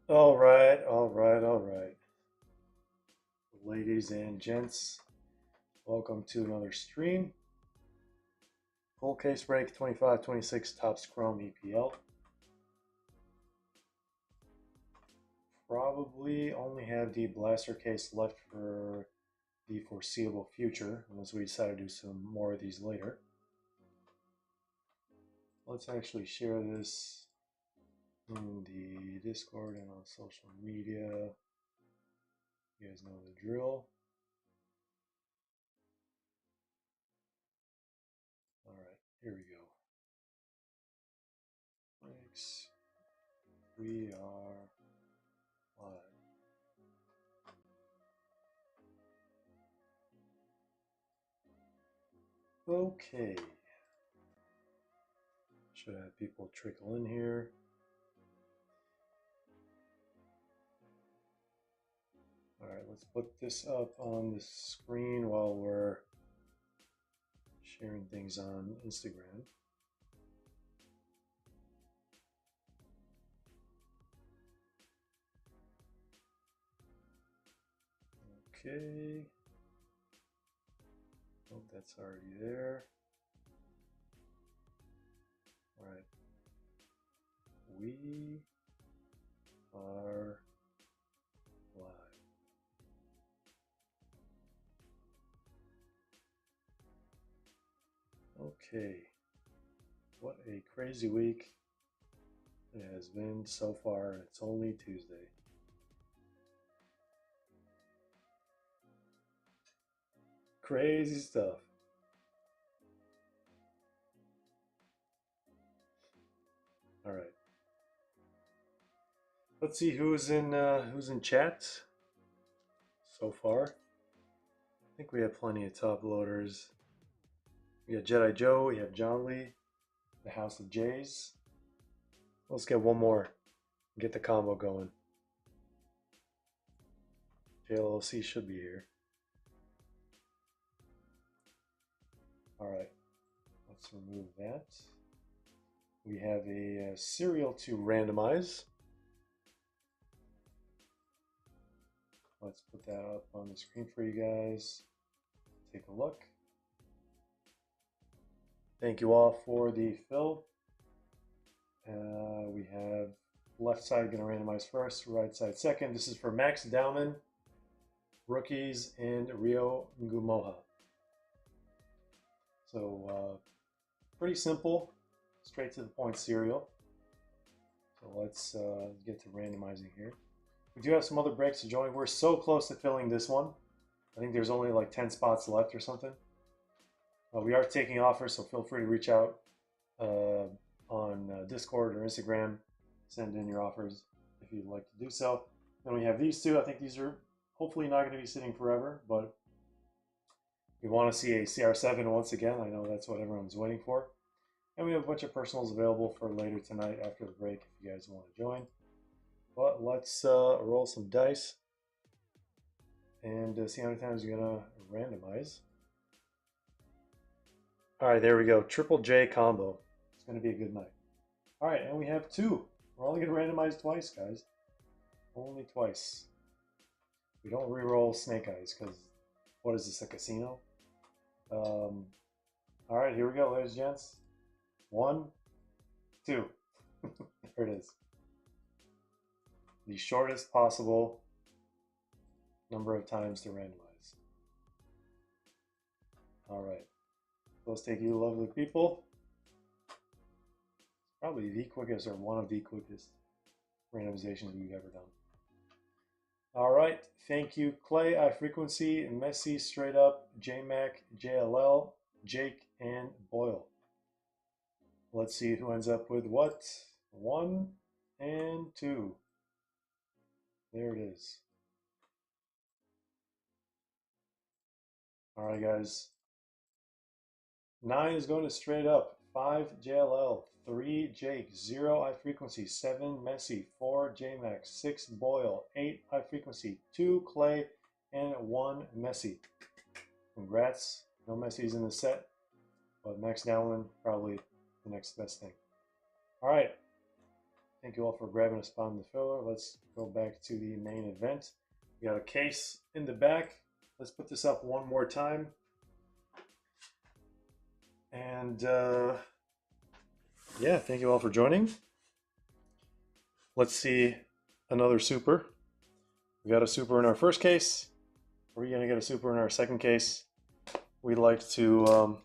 All right, all right, all right. Ladies and gents, welcome to another stream. Full case break 25-26 Topps Chrome EPL. Probably only have the blaster case left for the foreseeable future, unless we decide to do some more of these later. Let's actually share this in the Discord and on social media. You guys know the drill. All right, here we go. Breaks. We are live. Okay. Should have people trickle in here. All right, let's put this up on the screen while we're sharing things on Instagram. Okay. Oh, that's already there. All right. We are live. Okay. What a crazy week it has been so far, and it's only Tuesday. Crazy stuff. All right. Let's see who's in chat so far. I think we have plenty of top loaders. We got Jedi Joe, we have John Lee, the House of Jays. Let's get one more. Get the combo going. JLLC should be here. All right, let's remove that. We have a serial to randomize. Let's put that up on the screen for you guys. Take a look. Thank you all for the fill. We have left side going to randomize first, right side second. This is for Max Dowman, rookies, and Rio Ngumoha. So pretty simple, straight to the point serial. So let's get to randomizing here. We do have some other breaks to join. We're so close to filling this one. I think there's only like 10 spots left or something. We are taking offers, so feel free to reach out on Discord or Instagram. Send in your offers if you'd like to do so. Then we have these two. I think these are hopefully not going to be sitting forever, but we want to see a CR7 once again. I know that's what everyone's waiting for. And we have a bunch of personals available for later tonight after the break if you guys want to join. But let's roll some dice and see how many times you're going to randomize. All right, there we go. Triple J combo. It's going to be a good night. All right, and we have two. We're only going to randomize twice, guys. Only twice. We don't re-roll Snake Eyes because what is this, a casino? All right, here we go, ladies and gents. 1, 2. There it is. The shortest possible number of times to randomize. All right. Those take you lovely people. Probably the quickest or one of the quickest randomizations we've ever done. All right. Thank you, Clay, iFrequency, Messi, Straight Up, JMac, JLL, Jake, and Boyle. Let's see who ends up with what. 1 and 2. There it is. All right, guys. 9 is going to Straight Up. 5 JLL. 3 Jake. 0 iFrequency. 7 Messi. 4 JMax. 6 Boyle. 8 iFrequency. 2 Clay. And 1 Messi. Congrats. No Messi's in the set, but Max Dowman probably the next best thing. All right. Thank you all for grabbing a spot in the filler. Let's go back to the main event. We got a case in the back. Let's put this up one more time. And yeah, thank you all for joining. Let's see another super. We got a super in our first case. We're gonna get a super in our second case. We like to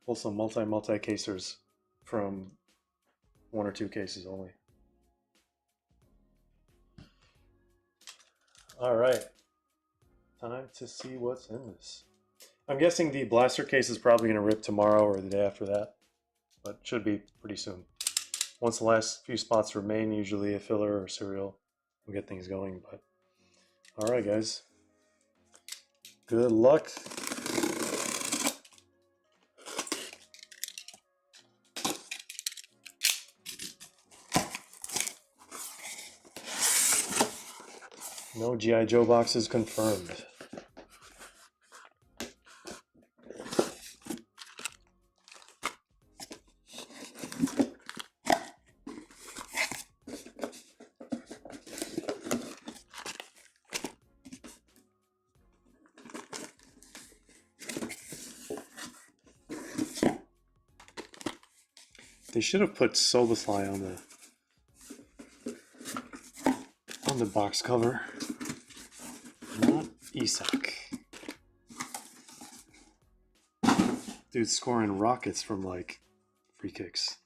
pull some multi-casers from one or two cases only. All right, time to see what's in this. I'm guessing the blaster case is probably going to rip tomorrow or the day after that, but should be pretty soon. Once the last few spots remain, usually a filler or serial will get things going. But all right, guys, good luck. No G.I. Joe boxes confirmed. They should have put Soulfly on the box cover, not Isak. Dude scoring rockets from like free kicks.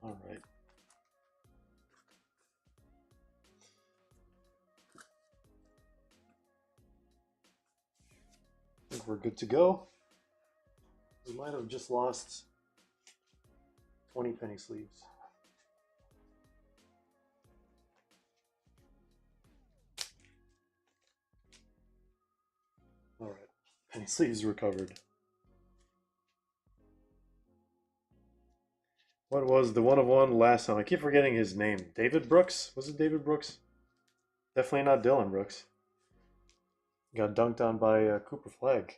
All right. I think we're good to go. We might have just lost 20 penny sleeves. All right, penny sleeves recovered. What was the 1 of 1 last time? I keep forgetting his name. David Brooks? Was it David Brooks? Definitely not Dylan Brooks. Got dunked on by Cooper Flagg.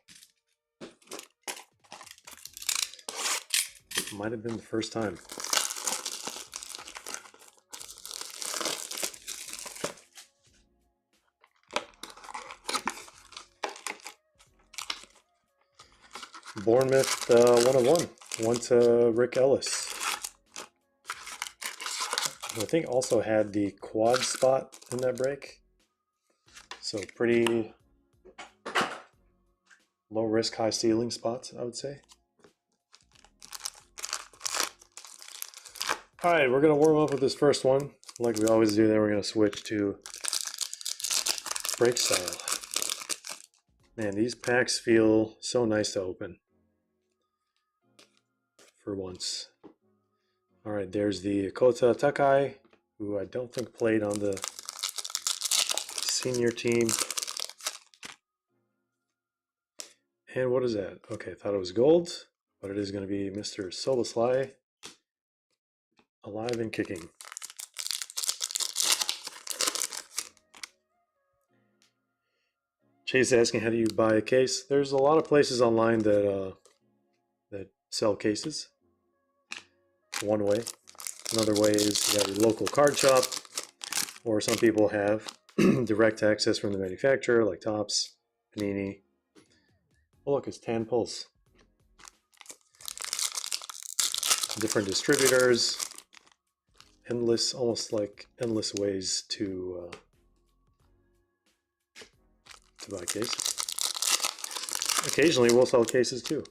Might have been the first time. Bournemouth 1 of 1. Went to Rick Ellis. I think also had the quad spot in that break. So pretty low risk, high ceiling spots, I would say. All right, we're gonna warm up with this first one. Like we always do, then we're gonna switch to break style. Man, these packs feel so nice to open. For once. All right, there's the Kota Takai, who I don't think played on the senior team. And what is that? Okay, I thought it was gold, but it is going to be Mr. Soboslai, alive and kicking. Chase asking, how do you buy a case? There's a lot of places online that sell cases. One way. Another way is you got your local card shop, or some people have direct access from the manufacturer, like Topps, Panini. Oh, look, it's Tan Pulse. Different distributors, endless, almost like endless ways to buy cases. Occasionally, we'll sell cases too.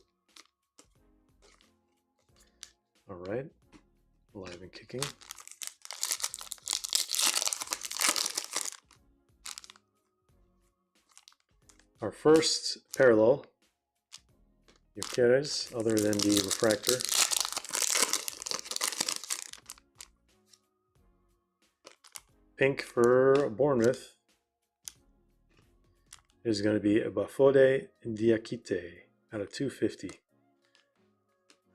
All right, live and kicking. Our first parallel, Yokeres, other than the refractor. Pink for Bournemouth is going to be Bafode Diakite out of 250.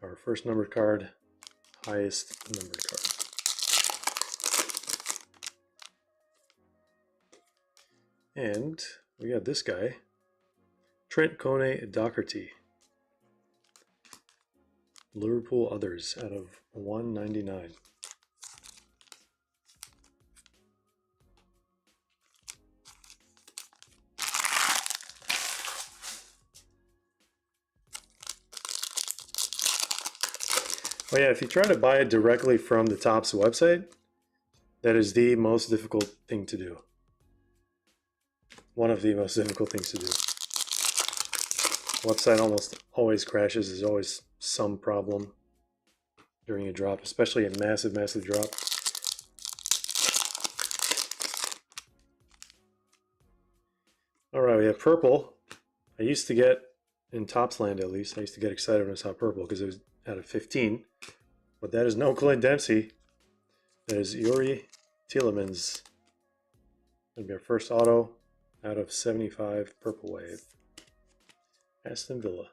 Our first numbered card, highest numbered card. And we got this guy, Trent Kone-Doherty. Liverpool Others out of 199. Oh yeah, if you try to buy it directly from the Topps website, that is the most difficult thing to do. One of the most difficult things to do. Website almost always crashes. There's always some problem during a drop, especially a massive, massive drop. All right, we have purple. I used to get, in Topps land at least, I used to get excited when I saw purple because it was out of 15. But that is no Clint Dempsey. That is Yuri Tielemans. Going to be our first auto out of 75 Purple Wave. Aston Villa.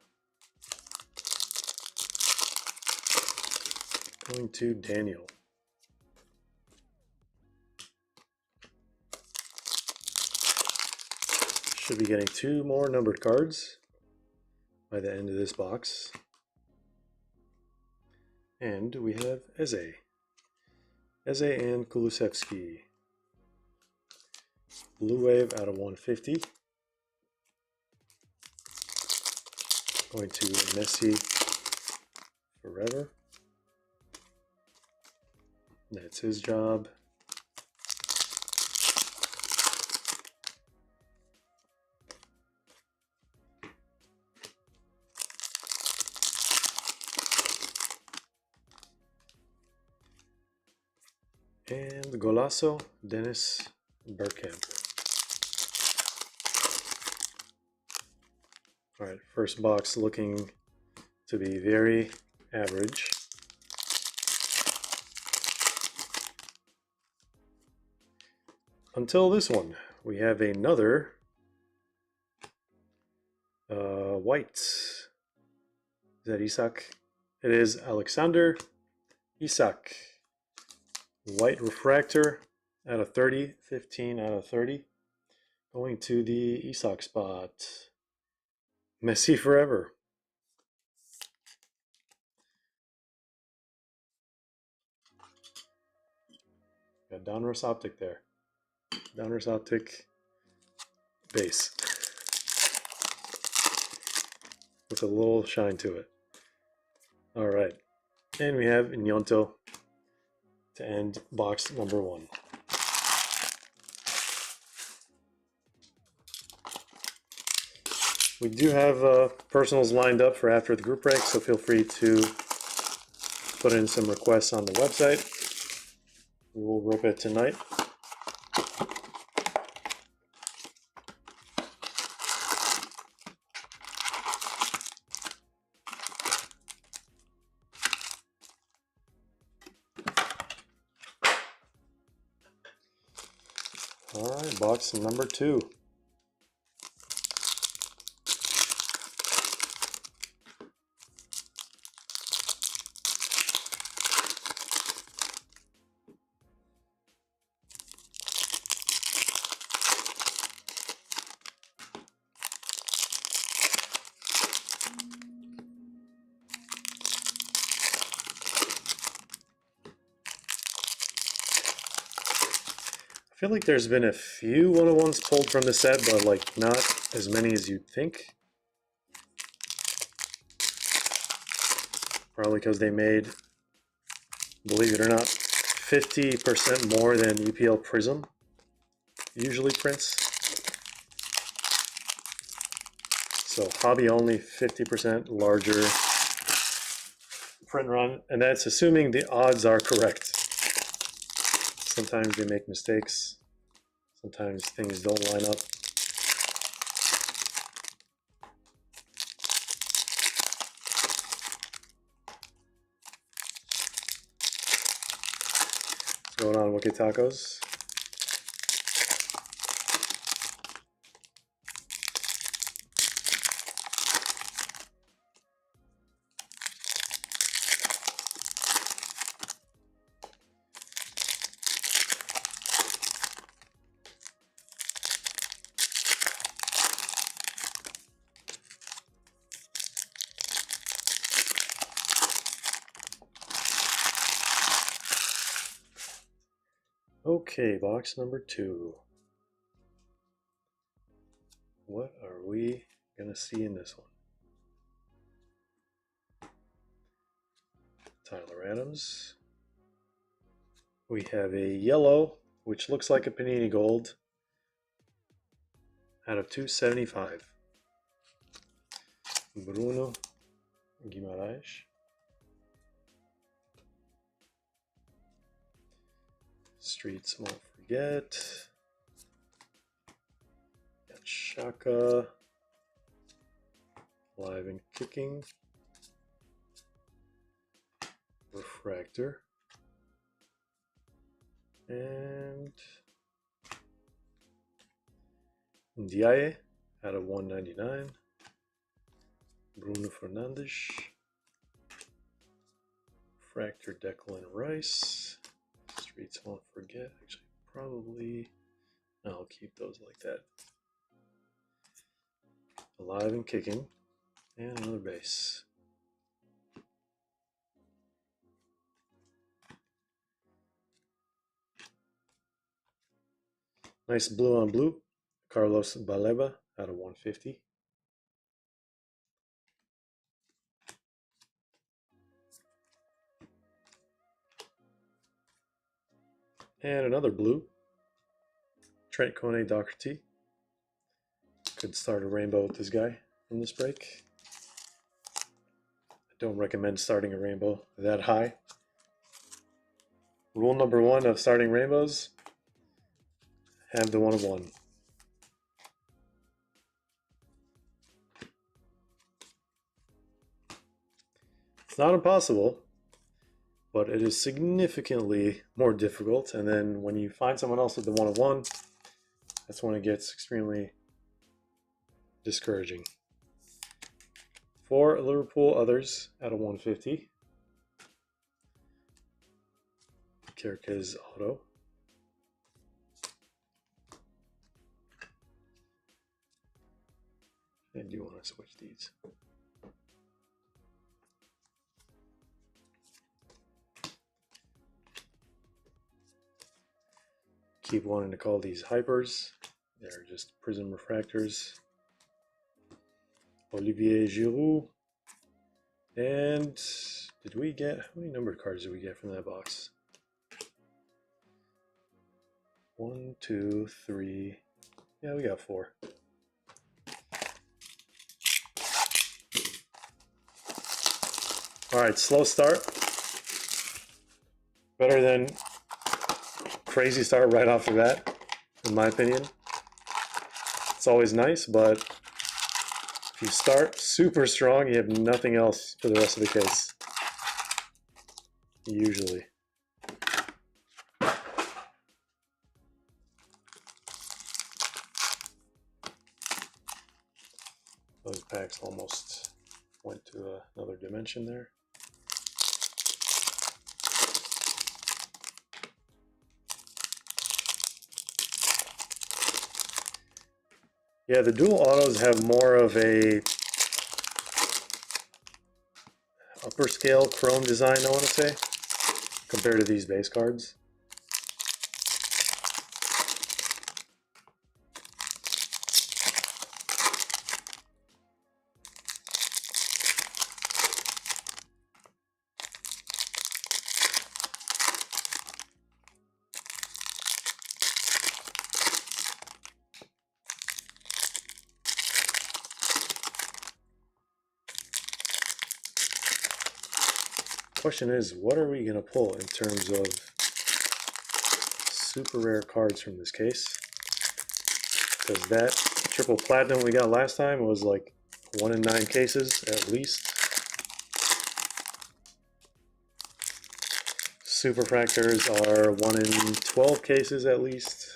Going to Daniel. Should be getting 2 more numbered cards by the end of this box. And we have Eze. Eze and Kulusevski. Blue Wave out of 150. Going to Messi forever. That's his job. And Golasso, Dennis Bergkamp. All right, first box looking to be very average. Until this one, we have another white. Is that Isak? It is Alexander Isak. White refractor out of 30, 15 out of 30. Going to the Isak spot. Messi forever. Got Donruss Optic there. Donruss Optic base. With a little shine to it. All right. And we have Nyonto to end box number 1. We do have personals lined up for after the group break, so feel free to put in some requests on the website. We will rip it tonight. All right, box number 2. I feel like there's been a few 101s pulled from the set, but like not as many as you'd think. Probably because they made, believe it or not, 50% more than EPL Prism usually prints. So hobby only 50% larger print run, and that's assuming the odds are correct. Sometimes they make mistakes. Sometimes things don't line up. What's going on, Wiki Tacos? Okay, box number 2. What are we going to see in this one? Tyler Adams. We have a yellow, which looks like a Panini Gold, out of 275. Bruno Guimarães. Streets won't forget. Got Shaka. Live and kicking. Refractor. And Ndiaye out of 199. Bruno Fernandes. Refractor Declan Rice. Streets won't forget. Actually, probably I'll keep those like that. Alive and kicking. And another base. Nice blue on blue. Carlos Baleba out of 150. And another blue. Trent Kone-Doherty. Could start a rainbow with this guy from this break. I don't recommend starting a rainbow that high. Rule number 1 of starting rainbows: have the 1 of 1. It's not impossible, but it is significantly more difficult. And then when you find someone else with the 1 of 1, that's when it gets extremely discouraging. 4 Liverpool others out of 150. Kerkez auto. I do want to switch these. Keep wanting to call these hypers. They're just prism refractors. Olivier Giroud. And did we get, how many numbered cards did we get from that box? 1, 2, 3. Yeah, we got 4. All right, slow start. Better than crazy start right off the bat, in my opinion. It's always nice, but if you start super strong, you have nothing else for the rest of the case. Usually. Those packs almost went to another dimension there. Yeah, the dual autos have more of a upper scale chrome design, I want to say, compared to these base cards. Question is, what are we going to pull in terms of super rare cards from this case? Because that triple platinum we got last time was like 1 in 9 cases at least. Super fractors are 1 in 12 cases at least.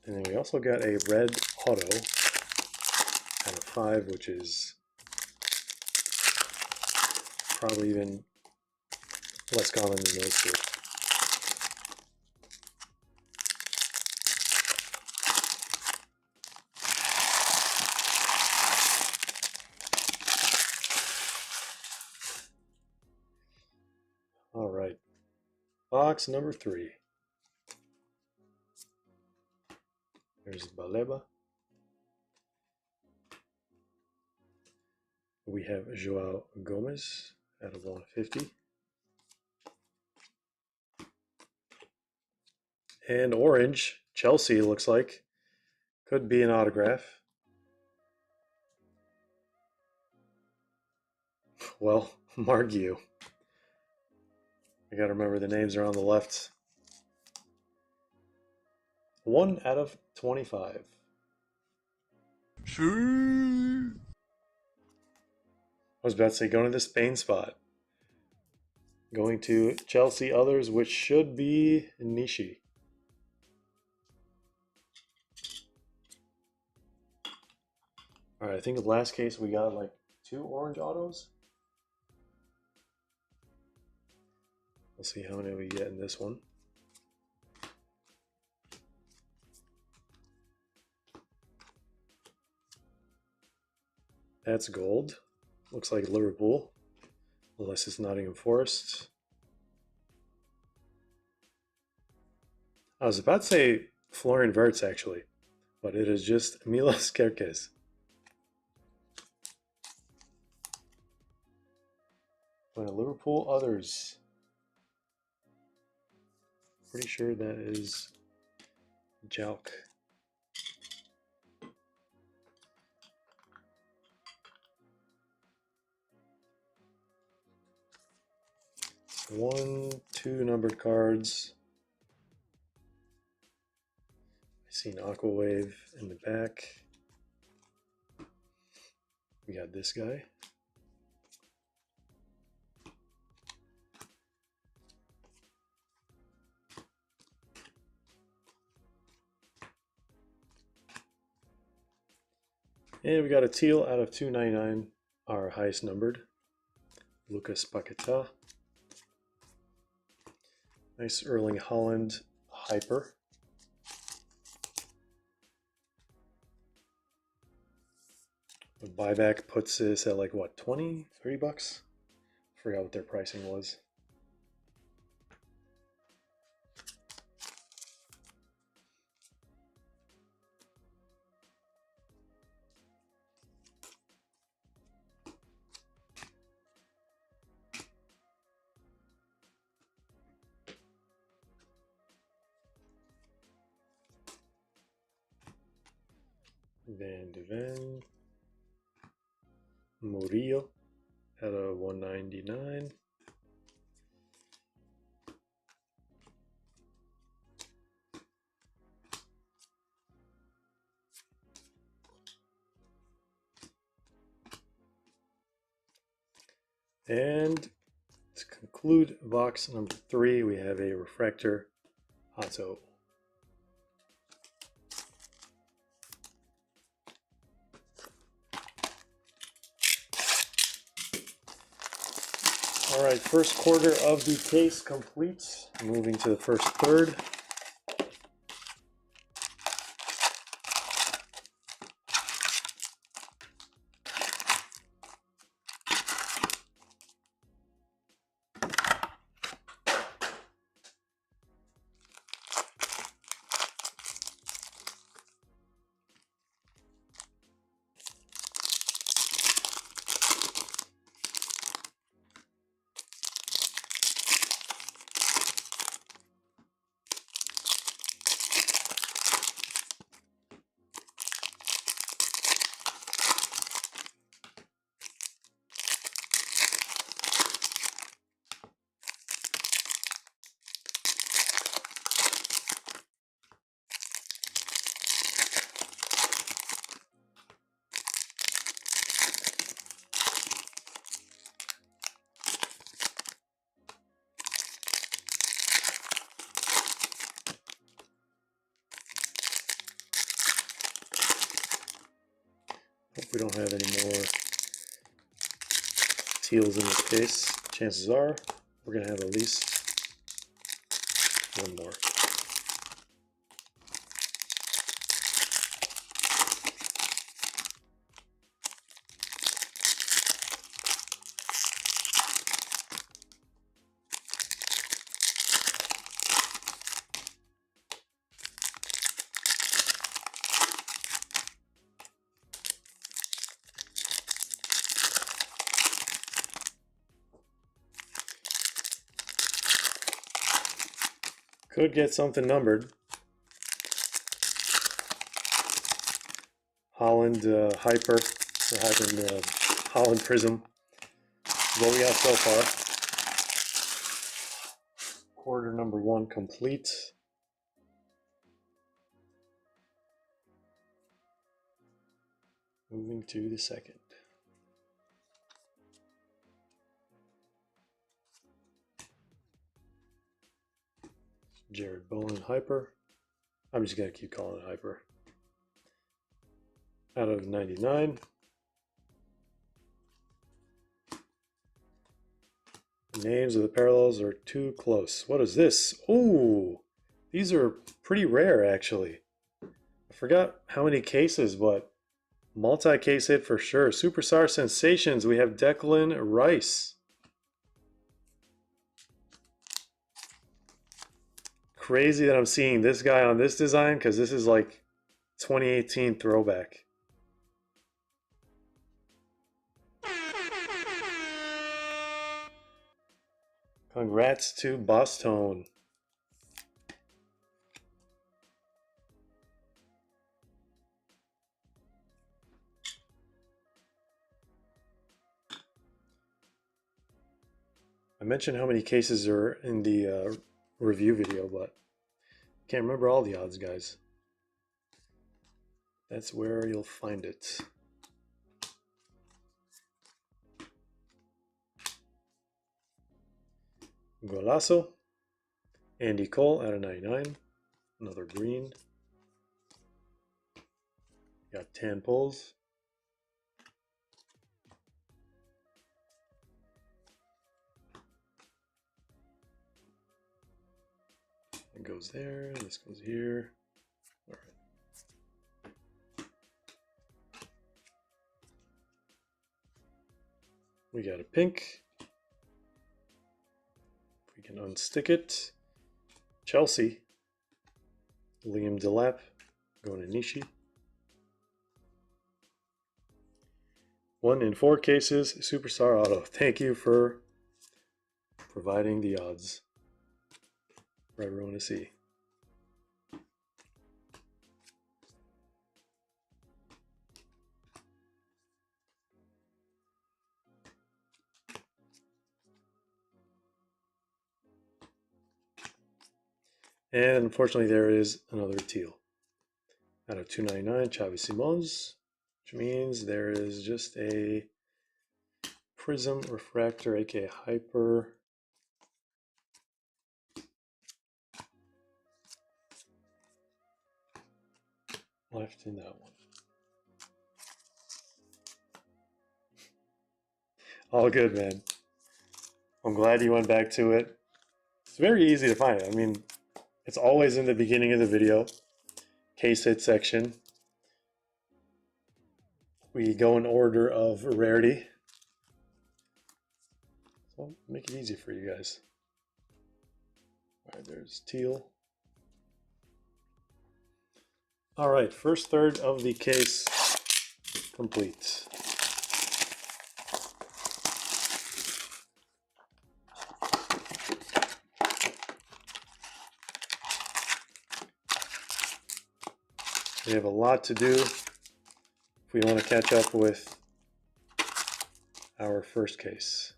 And then we also got a red auto out of 5, which is probably even less common than those 2. All right. Box number 3. There's Baleba. We have Joao Gomez out of 150. And orange, Chelsea looks like. Could be an autograph. Well, Margiu. I gotta remember the names are on the left. 1 out of 25. I was about to say going to the Spain spot. Going to Chelsea others, which should be Nishi. Alright, I think the last case we got like 2 orange autos. We'll see how many we get in this one. That's gold. Looks like Liverpool. Unless it's Nottingham Forest. I was about to say Florian Wirtz actually, but it is just Milos Kerkez. Going to Liverpool others. Pretty sure that is Jalk. One, 2 numbered cards. I see an Aqua Wave in the back. We got this guy. And we got a teal out of 299, our highest numbered. Lucas Paquetá. Nice Erling Haaland hyper. The buyback puts this at like what, 20, 30 bucks? Forgot what their pricing was. Van de Ven. Murillo at a 199. And to conclude box number 3, we have a refractor Hato. All right, first quarter of the case complete. Moving to the first third. Hope we don't have any more teals in this case. Chances are we're going to have at least one more. Could get something numbered. Holland Hyper, or Hyper Holland Prism. What we have so far. Quarter number 1 complete. Moving to the second. Jared Bowen Hyper. I'm just going to keep calling it Hyper. Out of 99. The names of the parallels are too close. What is this? Oh, these are pretty rare actually. I forgot how many cases, but multi-case hit for sure. Superstar Sensations, we have Declan Rice. Crazy that I'm seeing this guy on this design because this is like 2018 throwback. Congrats to Boston. I mentioned how many cases are in the review video, but can't remember all the odds, guys. That's where you'll find it. Golasso. Andy Cole out of 99. Another green. Got 10 pulls. It goes there, this goes here. All right. We got a pink. If we can unstick it. Chelsea. Liam Delap going to Nishi. 1 in 4 cases, Superstar Auto. Thank you for providing the odds for everyone to see. And unfortunately, there is another teal. Out of 299, Xavi Simons, which means there is just a Prism Refractor, aka Hyper. Left in that one. All good, man. I'm glad you went back to it. It's very easy to find it. I mean, it's always in the beginning of the video. Case hit section. We go in order of rarity. So I'll make it easy for you guys. All right, there's teal. All right, first third of the case complete. We have a lot to do if we want to catch up with our first case.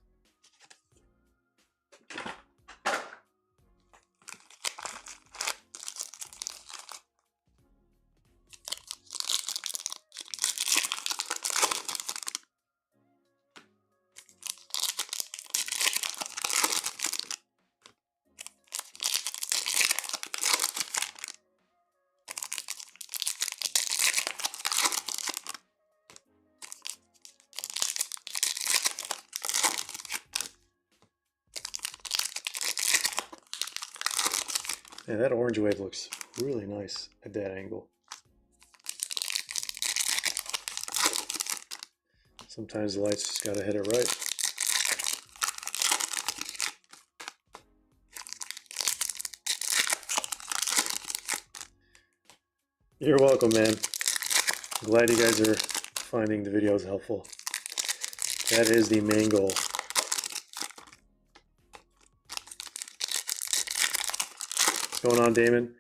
Yeah, that orange wave looks really nice at that angle. Sometimes the light's just gotta hit it right. You're welcome, man. Glad you guys are finding the videos helpful. That is the main goal. What's going on, Damon?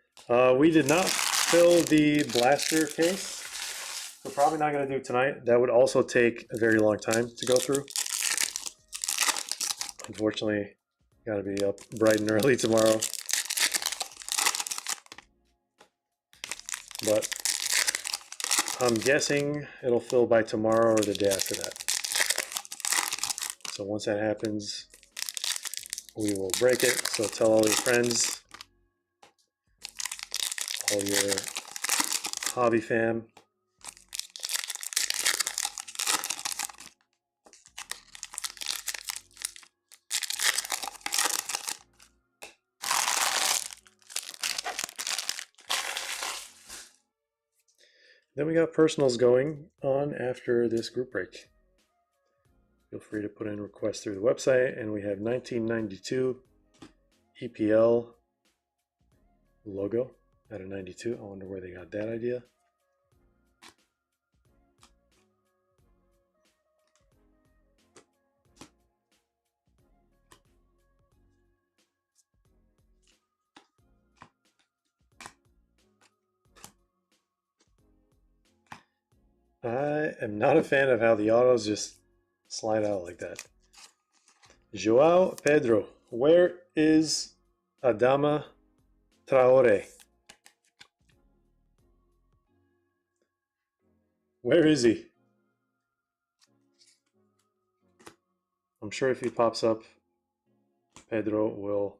We did not fill the blaster case. We're probably not going to do it tonight. That would also take a very long time to go through. Unfortunately, got to be up bright and early tomorrow. But I'm guessing it'll fill by tomorrow or the day after that. So once that happens, we will break it. So tell all your friends, all your hobby fam. Then we got personals going on after this group break. Feel free to put in requests through the website, and we have 1992 EPL logo out of 92. I wonder where they got that idea. I am not a fan of how the autos just slide out like that. Joao Pedro, where is Adama Traore? Where is he? I'm sure if he pops up, Pedro will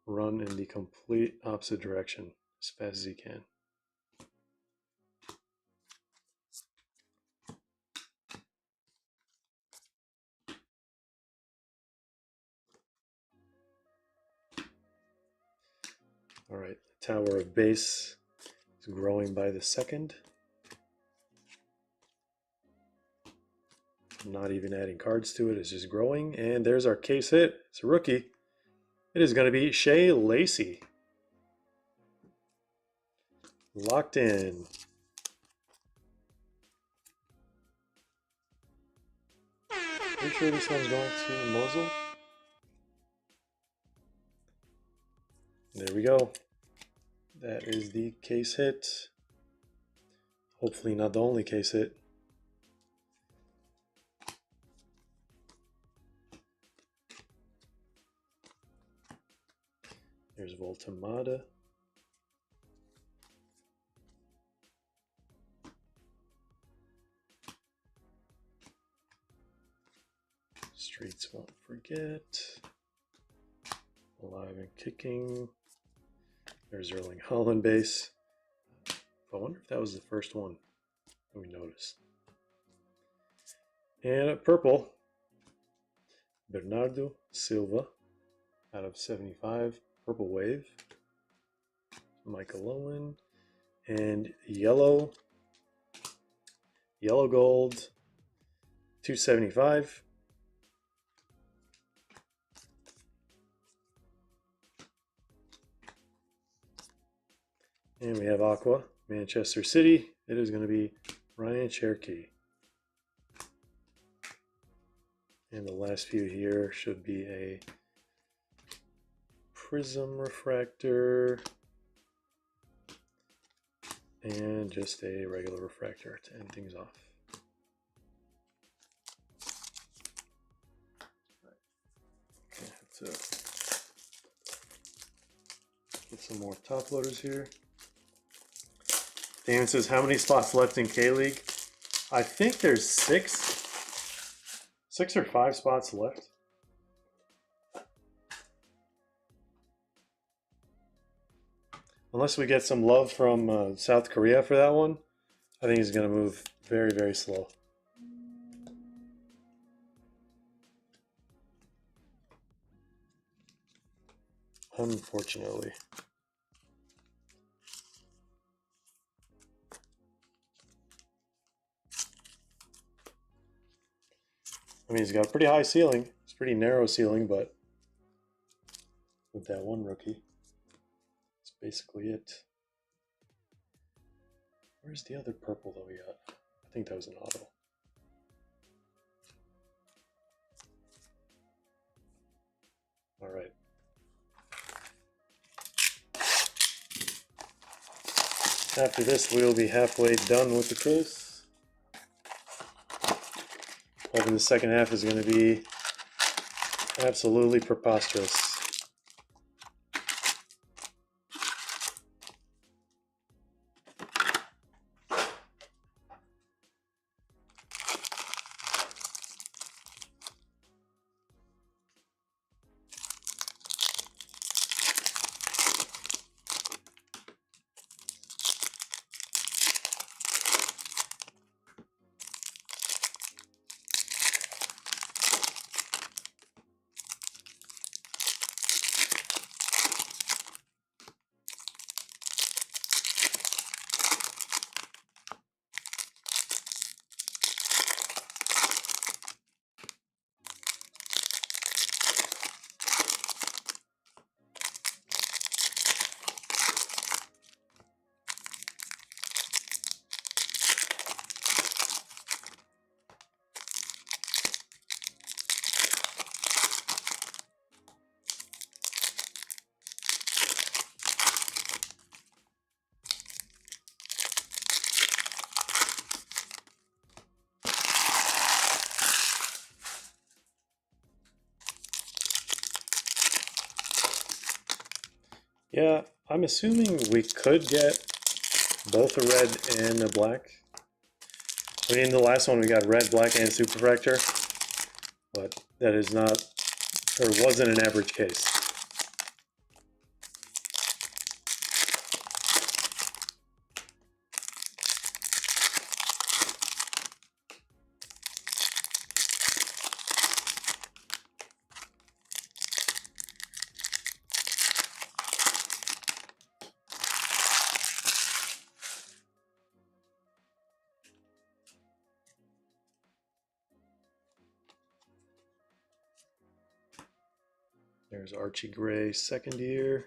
run in the complete opposite direction as fast as he can. All right, the Tower of Base is growing by the second. I'm not even adding cards to it, it's just growing. And there's our case hit. It's a rookie. It is going to be Shea Lacey. Locked in. Pretty sure this one's going to Mosul. There we go. That is the case hit. Hopefully not the only case hit. There's Voltamada. Streets Won't Forget. Alive and Kicking. There's Erling Haaland base. I wonder if that was the first one that we noticed. And at purple, Bernardo Silva out of 75. Purple Wave. Michael Owen. And yellow gold, 275. And we have Aqua, Manchester City. It is going to be Ryan Cherokee. And the last few here should be a Prism Refractor and just a regular refractor to end things off. Okay, have to get some more top loaders here. Damon says, how many spots left in K-League? I think there's 6 or 5 spots left. Unless we get some love from South Korea for that one, I think he's going to move very, very slow. Unfortunately. I mean, he's got a pretty high ceiling. It's a pretty narrow ceiling, but with that one rookie, that's basically it. Where's the other purple that we got? I think that was an auto. All right. After this, we'll be halfway done with the case. Hoping the second half is going to be absolutely preposterous. Yeah, I'm assuming we could get both a red and a black. I mean, in the last one we got red, black, and superfractor, but that is not, or wasn't an average case. There's Archie Gray, second year.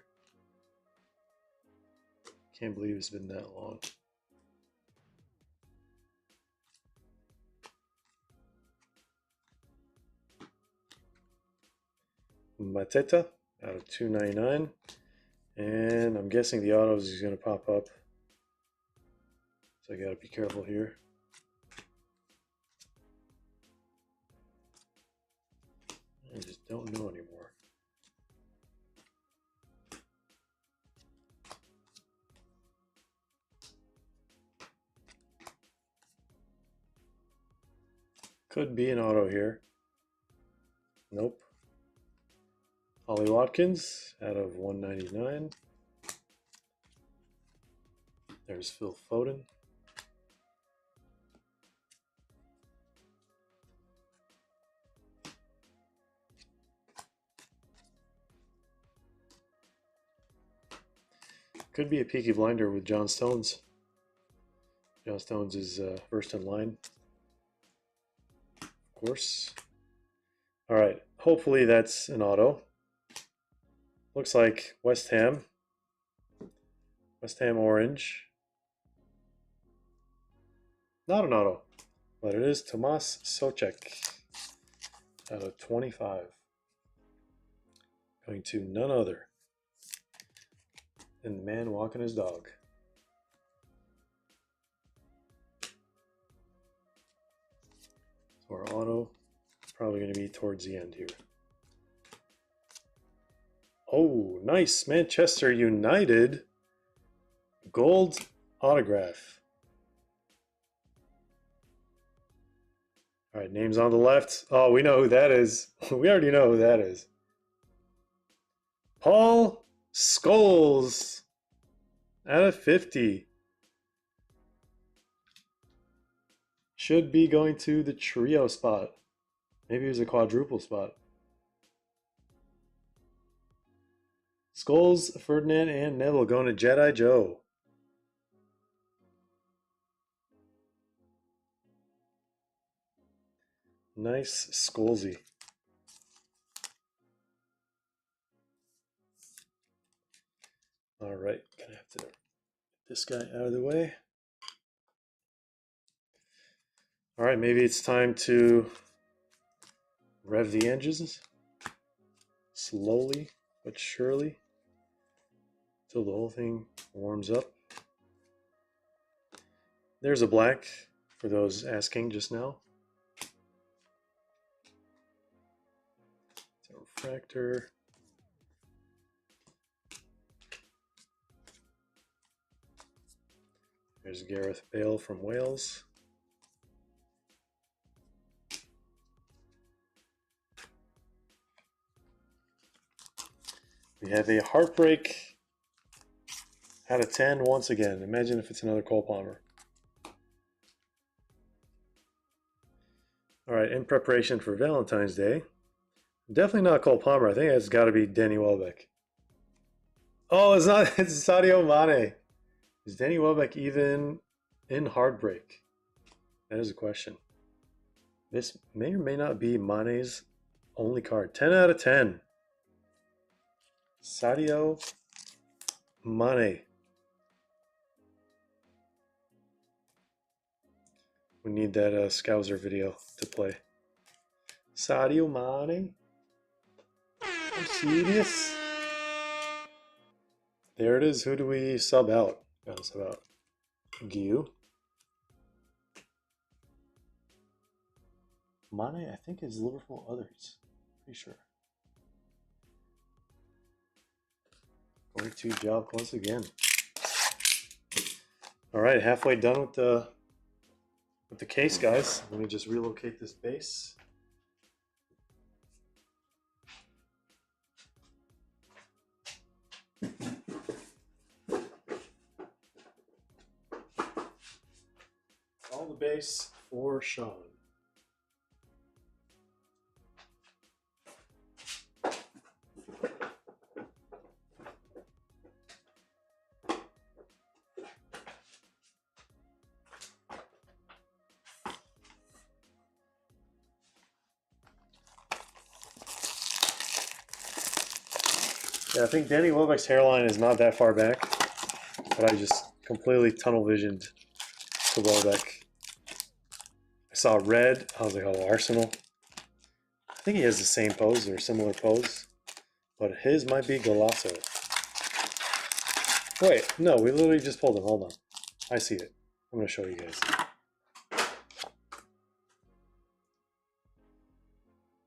Can't believe it's been that long. Mateta out of 299. And I'm guessing the autos is going to pop up. So I got to be careful here. I just don't know anymore. Could be an auto here. Nope. Ollie Watkins out of 199. There's Phil Foden. Could be a Peaky Blinder with John Stones. John Stones is first in line. Of course. All right, hopefully that's an auto. Looks like West Ham. West Ham orange. Not an auto, but it is Tomas Soucek out of 25. Going to none other than the man walking his dog. So our auto is probably going to be towards the end here. Oh, nice. Manchester United gold autograph. All right, names on the left. Oh, we know who that is. We already know who that is. Paul Scholes out of 50. Should be going to the trio spot. Maybe it was a quadruple spot. Scholes, Ferdinand, and Neville going to Jedi Joe. Nice Scholesy. All right, gonna have to get this guy out of the way. All right, maybe it's time to rev the engines slowly but surely till the whole thing warms up. There's a black for those asking just now. It's a refractor. There's Gareth Bale from Wales. We have a heartbreak out of 10 once again. Imagine if it's another Cole Palmer. All right, in preparation for Valentine's Day. Definitely not Cole Palmer. I think it's got to be Danny Welbeck. Oh, it's not. It's Sadio Mane. Is Danny Welbeck even in heartbreak? That is a question. This may or may not be Mane's only card. 10 out of 10. Sadio Mane. We need that Scouser video to play. Sadio Mane? I'm serious? There it is. Who do we sub out? Sub out. Guiu. Mane, I think, is Liverpool others. Pretty sure. Going to job once again. All right, halfway done with the case, guys. Let me just relocate this base. All the base for Sean. Yeah, I think Danny Welbeck's hairline is not that far back, but I just completely tunnel visioned to Welbeck. I saw red. I was like, oh, Arsenal. I think he has the same pose or similar pose, but his might be Golasso. Wait, no, we literally just pulled him. Hold on. I see it. I'm going to show you guys.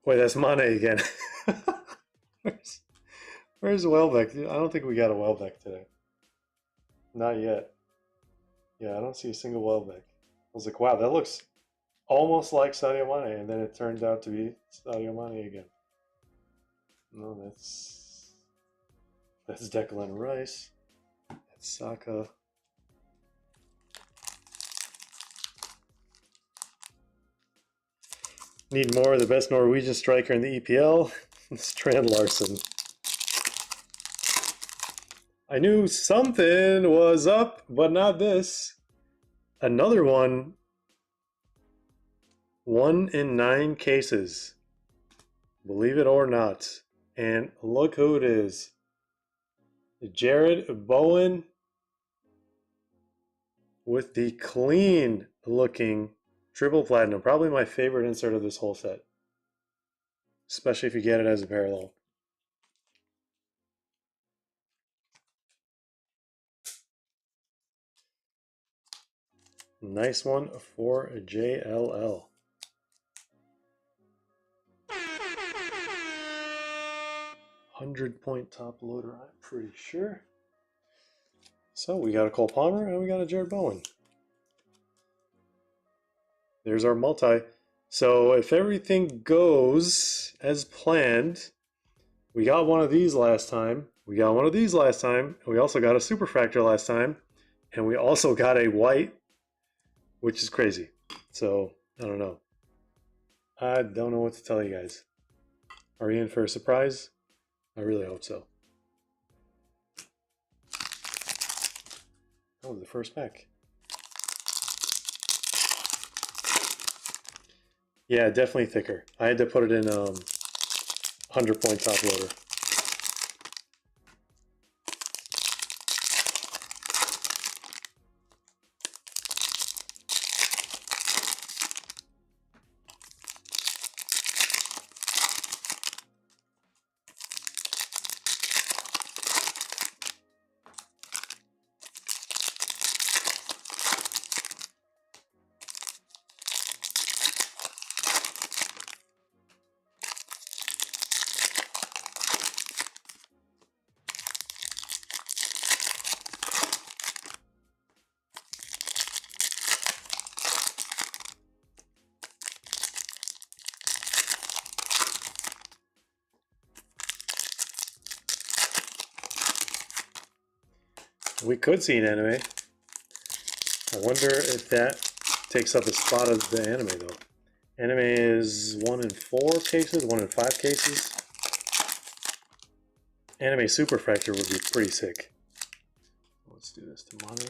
Wait, that's Mane again. Where's Welbeck? I don't think we got a Welbeck today. Not yet. Yeah, I don't see a single Welbeck. I was like, wow, that looks almost like Sadio Mane, and then it turned out to be Sadio Mane again. No, that's Declan Rice. That's Saka. Need more of the best Norwegian striker in the EPL. Strand Larson. I knew something was up, but not this. Another one. 1 in 9 cases. Believe it or not. And look who it is. Jared Bowen with the clean looking triple platinum. Probably my favorite insert of this whole set. Especially if you get it as a parallel. Nice one for a JLL. $100-point top loader, I'm pretty sure. So we got a Cole Palmer and we got a Jared Bowen. There's our multi. So if everything goes as planned, we got one of these last time. We got one of these last time. And we also got a Superfractor last time. And we also got a white, which is crazy. So I don't know. I don't know what to tell you guys. Are you in for a surprise? I really hope so. Oh, the first pack. Yeah, definitely thicker. I had to put it in 100-point top loader. We could see an anime. I wonder if that takes up a spot of the anime though. Anime is 1 in 4 cases, 1 in 5 cases. Anime Superfractor would be pretty sick. Let's do this to Mane.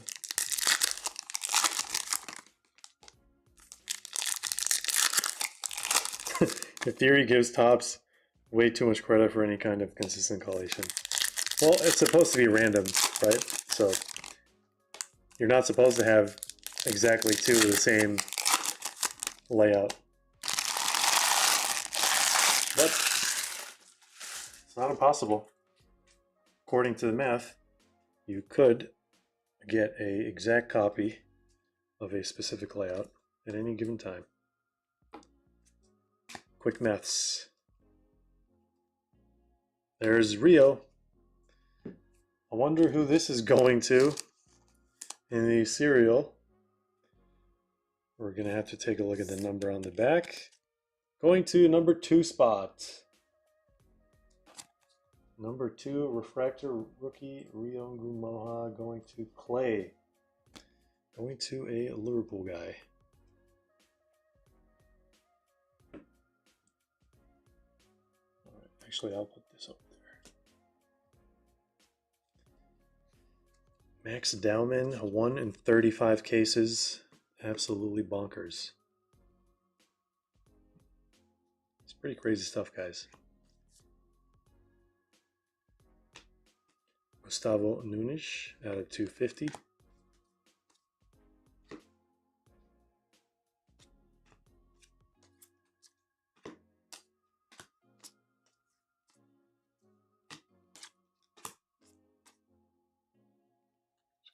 The theory gives Topps way too much credit for any kind of consistent collation. Well, it's supposed to be random, right? So you're not supposed to have exactly 2 of the same layout. But it's not impossible. According to the math, you could get an exact copy of a specific layout at any given time. Quick maths. There's Rio. I wonder who this is going to in the serial. We're going to have to take a look at the number on the back. Going to number 2 spot. Number 2, Refractor Rookie Rio Ngumoha going to Clay. Going to a Liverpool guy. Alright, actually I'll put this up there. Max Dowman, 1 in 35 cases. Absolutely bonkers. It's pretty crazy stuff, guys. Gustavo Nunes out of 250.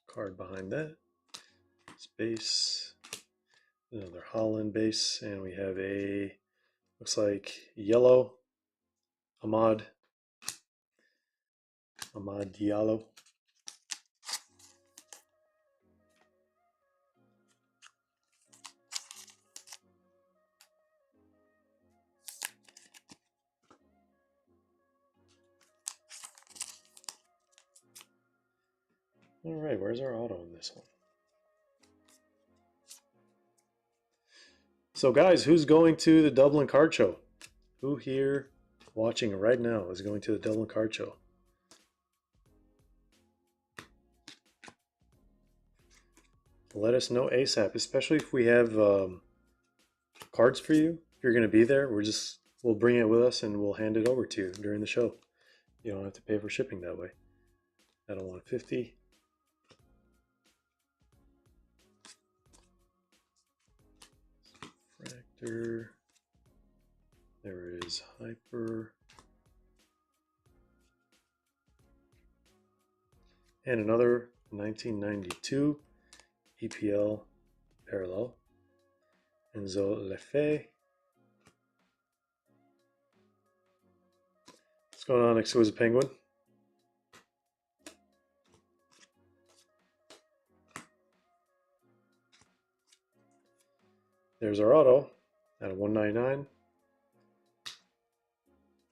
Card behind that. Space. Another Holland base, and we have a, looks like yellow Ahmad Diallo. All right, where's our auto in this one? So guys, who's going to the Dublin Card Show? Who here watching right now is going to the Dublin Card Show? Let us know ASAP, especially if we have cards for you. If you're going to be there, we'll bring it with us and we'll hand it over to you during the show. You don't have to pay for shipping that way. I don't want 50. Fractor. There is Hyper. And another 1992 EPL parallel. Enzo Lefebvre. What's going on, Exquisite Penguin? There's our auto at a 199.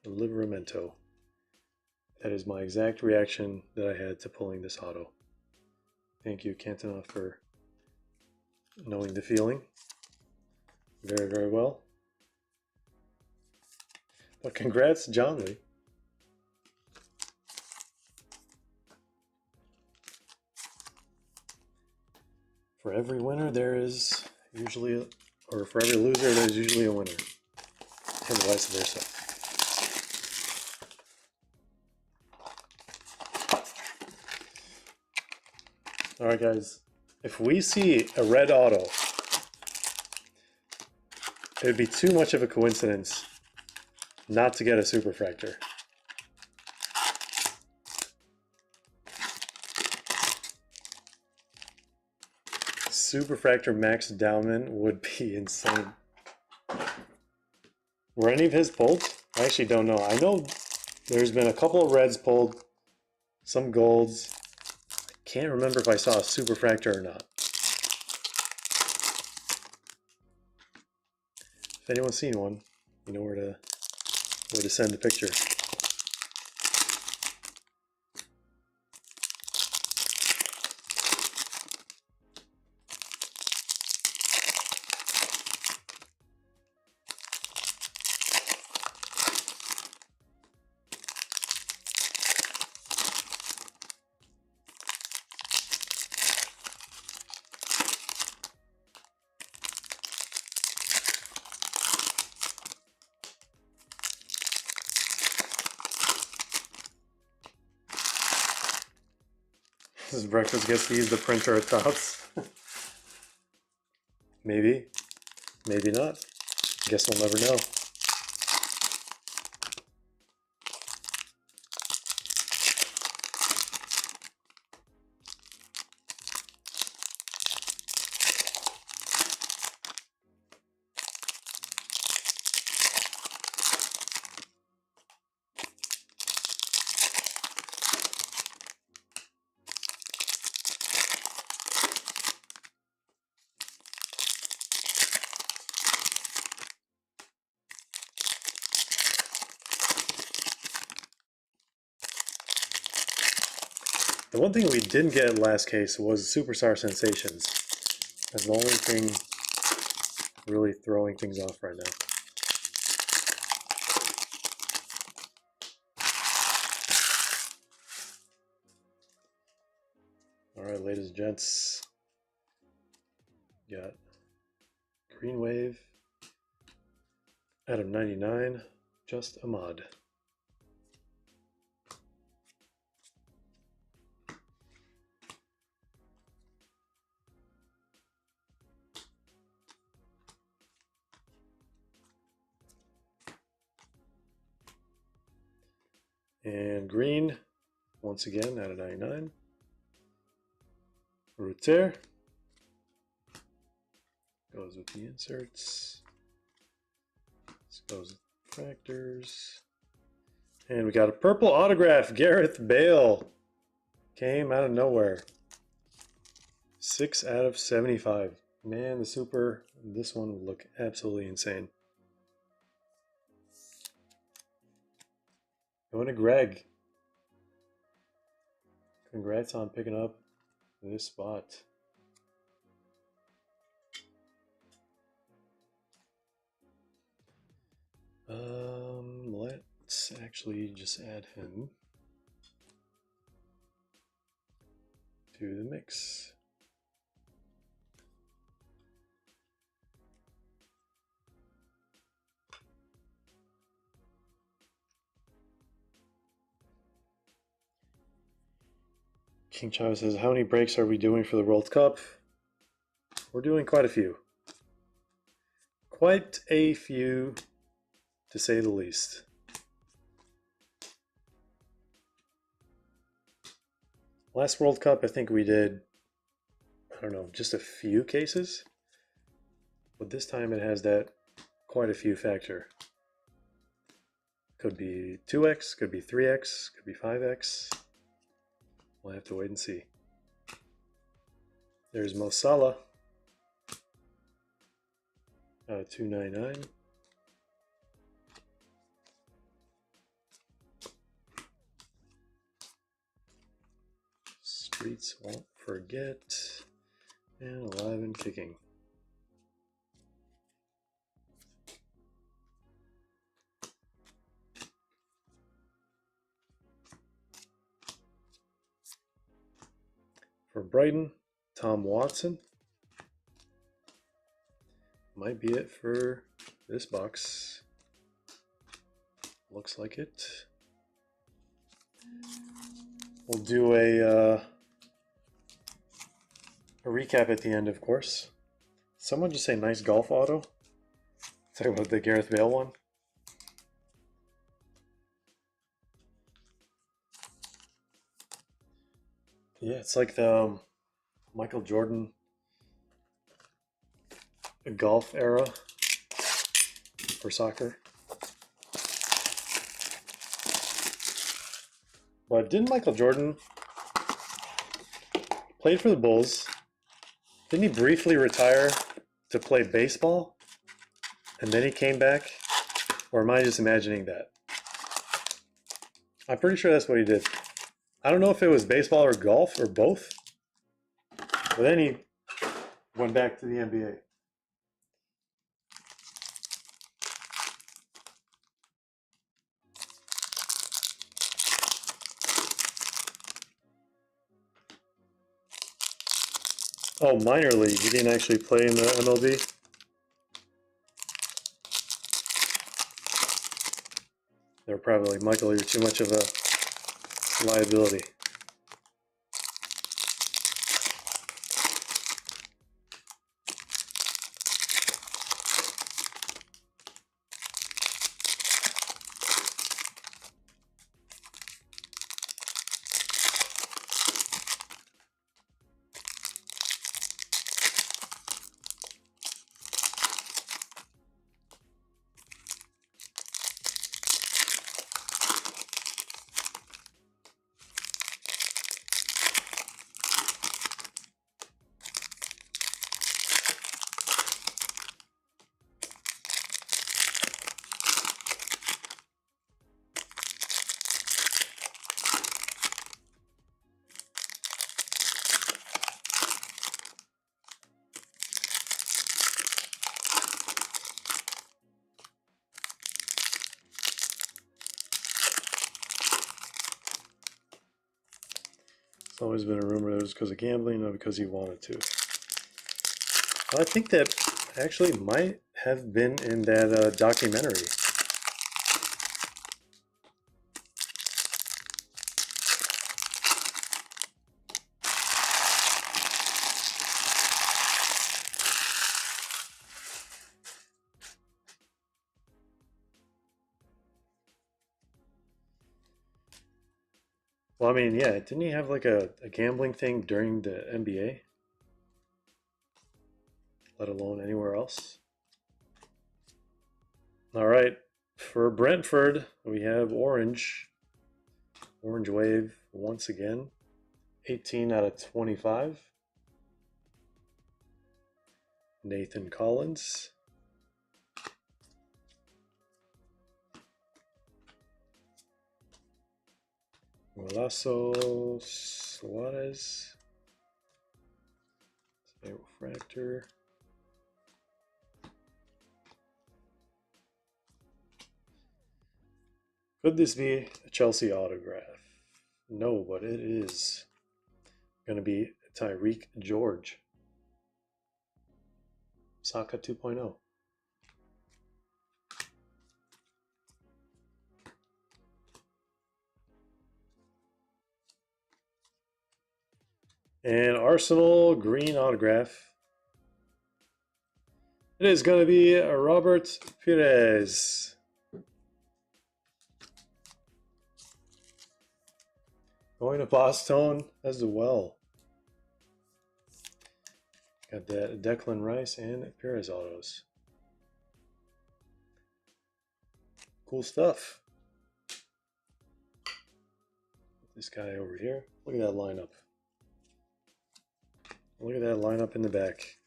Livramento. That is my exact reaction that I had to pulling this auto. Thank you, Cantona, for knowing the feeling very, very well. But congrats, John Lee. For every winner, there is usually, or for every loser, there's usually a winner, and vice versa. All right, guys, if we see a red auto, it would be too much of a coincidence not to get a Superfractor. Superfractor Max Dowman would be insane. Were any of his pulled? I actually don't know. I know there's been a couple of reds pulled, some golds. I can't remember if I saw a Superfractor or not. If anyone's seen one, you know where to send the picture. This breakfast gets to use the printer at Tops. Maybe. Maybe not. Guess we'll never know. The one thing we didn't get last case was Superstar Sensations. That's the only thing really throwing things off right now. Alright, ladies and gents. Got Green Wave out of 99, just a mod. And green, once again, out of 99. Router. Goes with the inserts. This goes with factors. And we got a purple autograph, Gareth Bale. Came out of nowhere. 6 out of 75. Man, the super, this one would look absolutely insane. Going to Greg. Congrats on picking up this spot. Let's actually just add him to the mix. King Chavo says, how many breaks are we doing for the World Cup? We're doing quite a few. Quite a few, to say the least. Last World Cup, I think we did, I don't know, just a few cases. But this time it has that quite a few factor. Could be 2x, could be 3x, could be 5x. We'll have to wait and see. There's Mo Salah. 299. Streets won't forget. And alive and kicking. For Brighton, Tom Watson. Might be it for this box. Looks like it. We'll do a recap at the end, of course. Someone just say nice golf auto. Talk about the Gareth Bale one. Yeah, it's like the Michael Jordan golf era for soccer. But didn't Michael Jordan played for the Bulls? Didn't he briefly retire to play baseball? And then he came back? Or am I just imagining that? I'm pretty sure that's what he did. I don't know if it was baseball or golf or both. But then he went back to the NBA. Oh, minor league. He didn't actually play in the MLB. They're probably like, Michael, you're too much of a liability. It's always been a rumor that it was because of gambling, not because he wanted to. I think that actually might have been in that documentary. Well, I mean, yeah, didn't he have like a gambling thing during the NBA? Let alone anywhere else? All right, for Brentford, we have Orange. Orange Wave once again. 18 out of 25. Nathan Collins. Golasso Suarez. Refractor. Could this be a Chelsea autograph? No, but it is going to be Tyreek George. Saka 2.0. And Arsenal green autograph. It is going to be Robert Pires. Going to Boston as well. Got that Declan Rice and Pires autos. Cool stuff. This guy over here. Look at that lineup. Look at that lineup in the back.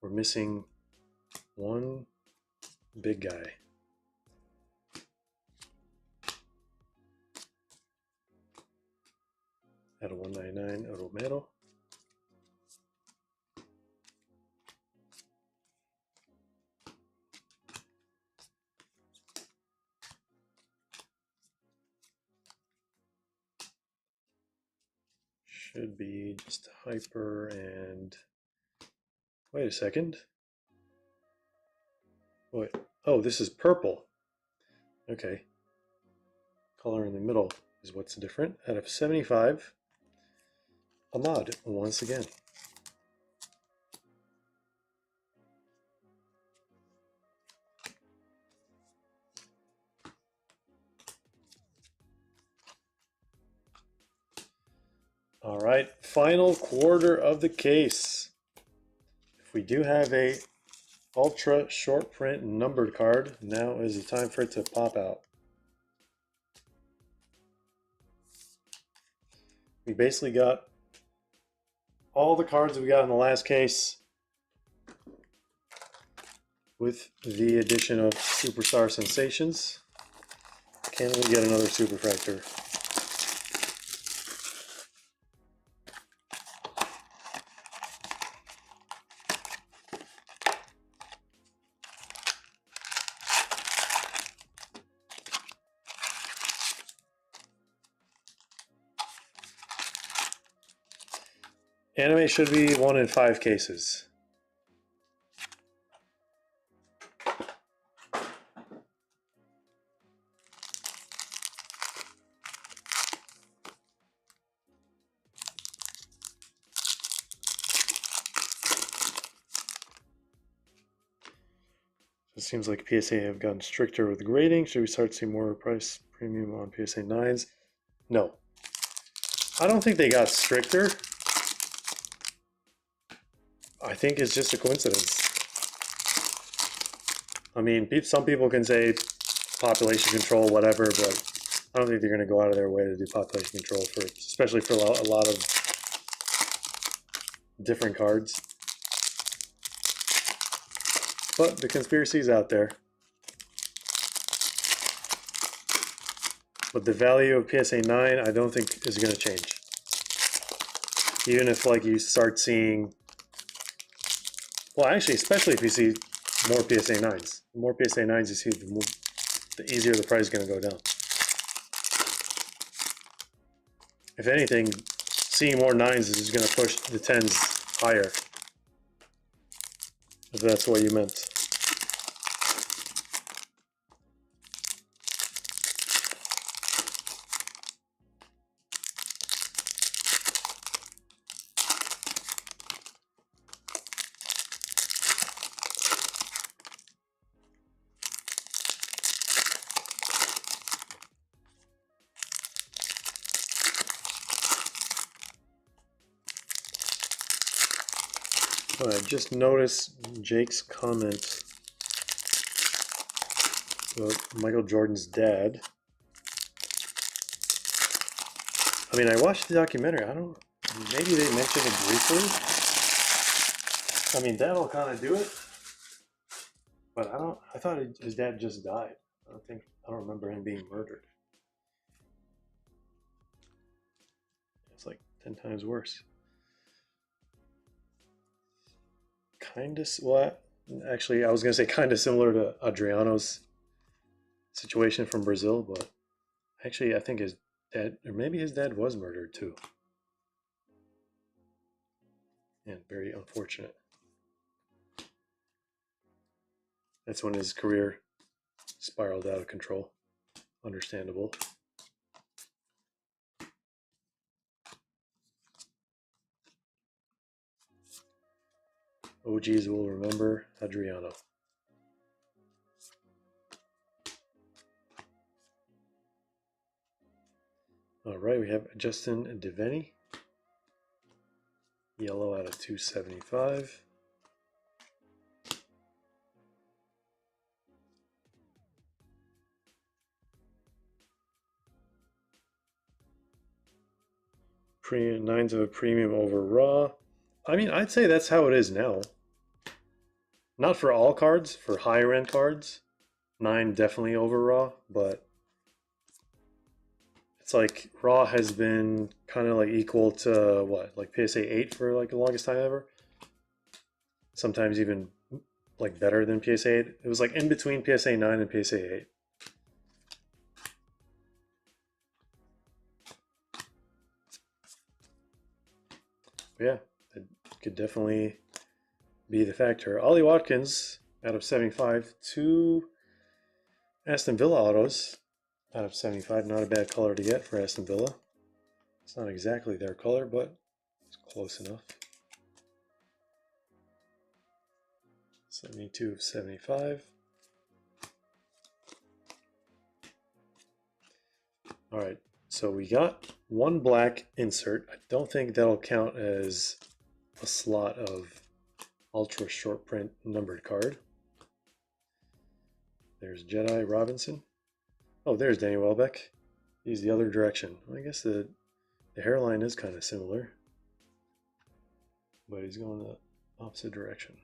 We're missing one big guy. At a 199, a Romero. Should be just hyper and wait a second. Wait, oh, this is purple. Okay. Color in the middle is what's different. Out of 75, Ahmad once again. All right, final quarter of the case. If we do have a ultra short print numbered card, now is the time for it to pop out. We basically got all the cards that we got in the last case with the addition of Superstar Sensations. Can we get another Superfractor? Anime should be 1 in 5 cases. It seems like PSA have gotten stricter with grading. Should we start seeing more price premium on PSA 9s? No. I don't think they got stricter. I think it's just a coincidence. I mean, some people can say population control, whatever, but I don't think they're going to go out of their way to do population control, especially for a lot of different cards. But the conspiracy is out there. But the value of PSA 9, I don't think is going to change. Even if like you start seeing, well, actually, especially if you see more PSA 9s. The more PSA 9s you see, the easier the price is going to go down. If anything, seeing more 9s is going to push the 10s higher. If that's what you meant. Oh, I just noticed Jake's comment about Michael Jordan's dad. I mean, I watched the documentary. Maybe they mentioned it briefly. I mean, that'll kind of do it. But I thought his dad just died. I don't remember him being murdered. It's like 10 times worse. Well, actually, I was going to say kind of similar to Adriano's situation from Brazil, but actually, I think his dad, or maybe his dad was murdered too. And very unfortunate. That's when his career spiraled out of control. Understandable. OGs will remember Adriano. All right, we have Justin Deveni. Yellow out of 275. Premium 9s of a premium over raw. I mean, I'd say that's how it is now. Not for all cards, for higher end cards. 9 definitely over raw, but it's like raw has been kind of like equal to what, like PSA 8 for like the longest time ever. Sometimes even like better than PSA 8. It was like in between PSA 9 and PSA 8. But yeah, it could definitely be the factor. Ollie Watkins out of 75. 2 Aston Villa autos out of 75. Not a bad color to get for Aston Villa. It's not exactly their color, but it's close enough. 72 of 75. All right, so we got one black insert. I don't think that'll count as a slot of ultra short print numbered card. There's Jedi Robinson. Oh, there's Danny Welbeck. He's the other direction. I guess the hairline is kind of similar, but he's going the opposite direction.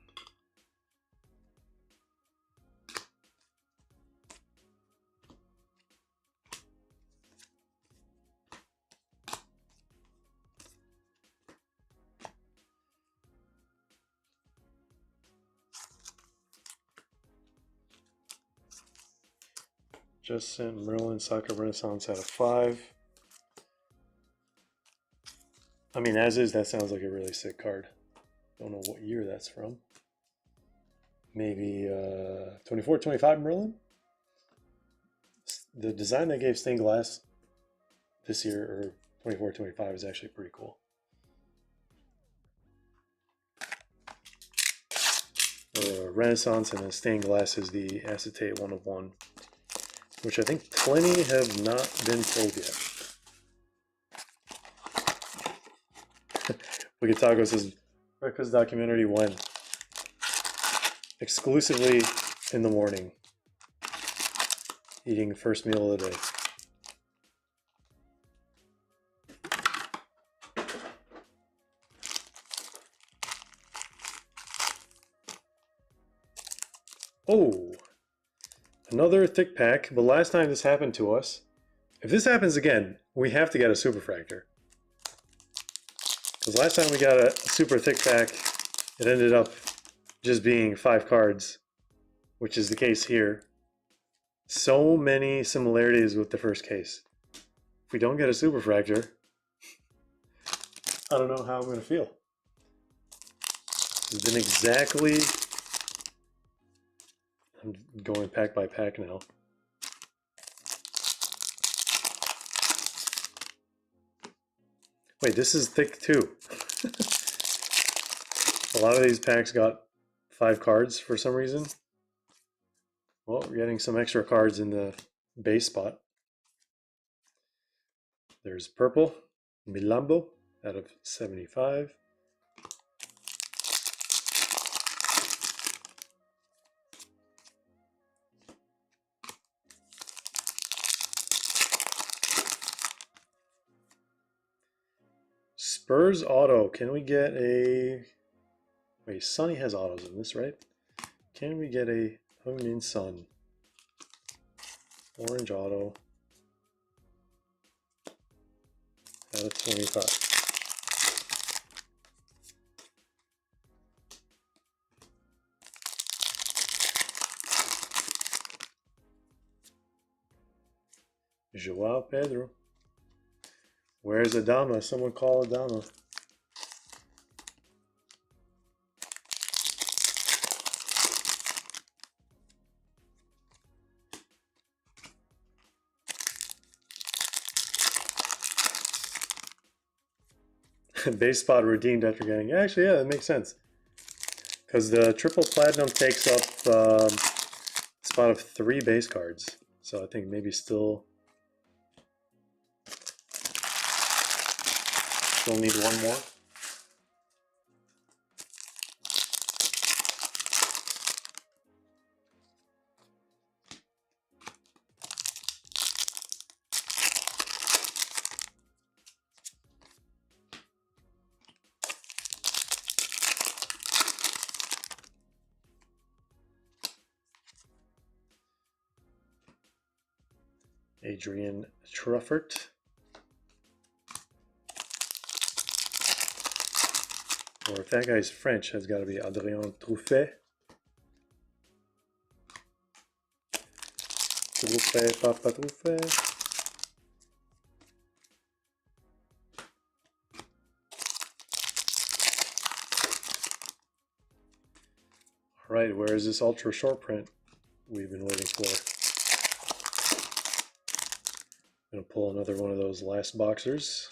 Just sent Merlin Soccer Renaissance out of 5. I mean, as is, that sounds like a really sick card. Don't know what year that's from. Maybe 24, 25 Merlin? The design they gave stained glass this year, or 24, 25, is actually pretty cool. Renaissance, and then stained glass is the acetate 1 of 1. Which I think plenty have not been sold yet. Wicked Taco says, breakfast documentary when? Exclusively in the morning. Eating first meal of the day. Oh! Another thick pack, but last time this happened to us. If this happens again, we have to get a superfractor. Because last time we got a super thick pack, it ended up just being 5 cards, which is the case here. So many similarities with the first case. If we don't get a superfractor, I don't know how I'm going to feel. It's been exactly... I'm going pack by pack now. Wait, this is thick too. A lot of these packs got 5 cards for some reason. Well, we're getting some extra cards in the base spot. There's purple, Milambo out of 75. Spurs auto. Can we get a... Wait, Sonny has autos in this, right? Can we get a Heung-min Son? Orange auto. Out of 25. Joao Pedro. Where's Adama? Someone call Adama. Base spot redeemed after getting... Actually, yeah, that makes sense. Because the triple platinum takes up a spot of 3 base cards. So I think maybe still need one more. Adrian Truffert. Or if that guy's French, has got to be Adrien Truffet. Truffet, Papa Truffet. All right, where is this ultra short print we've been waiting for? I'm gonna pull another one of those last boxers.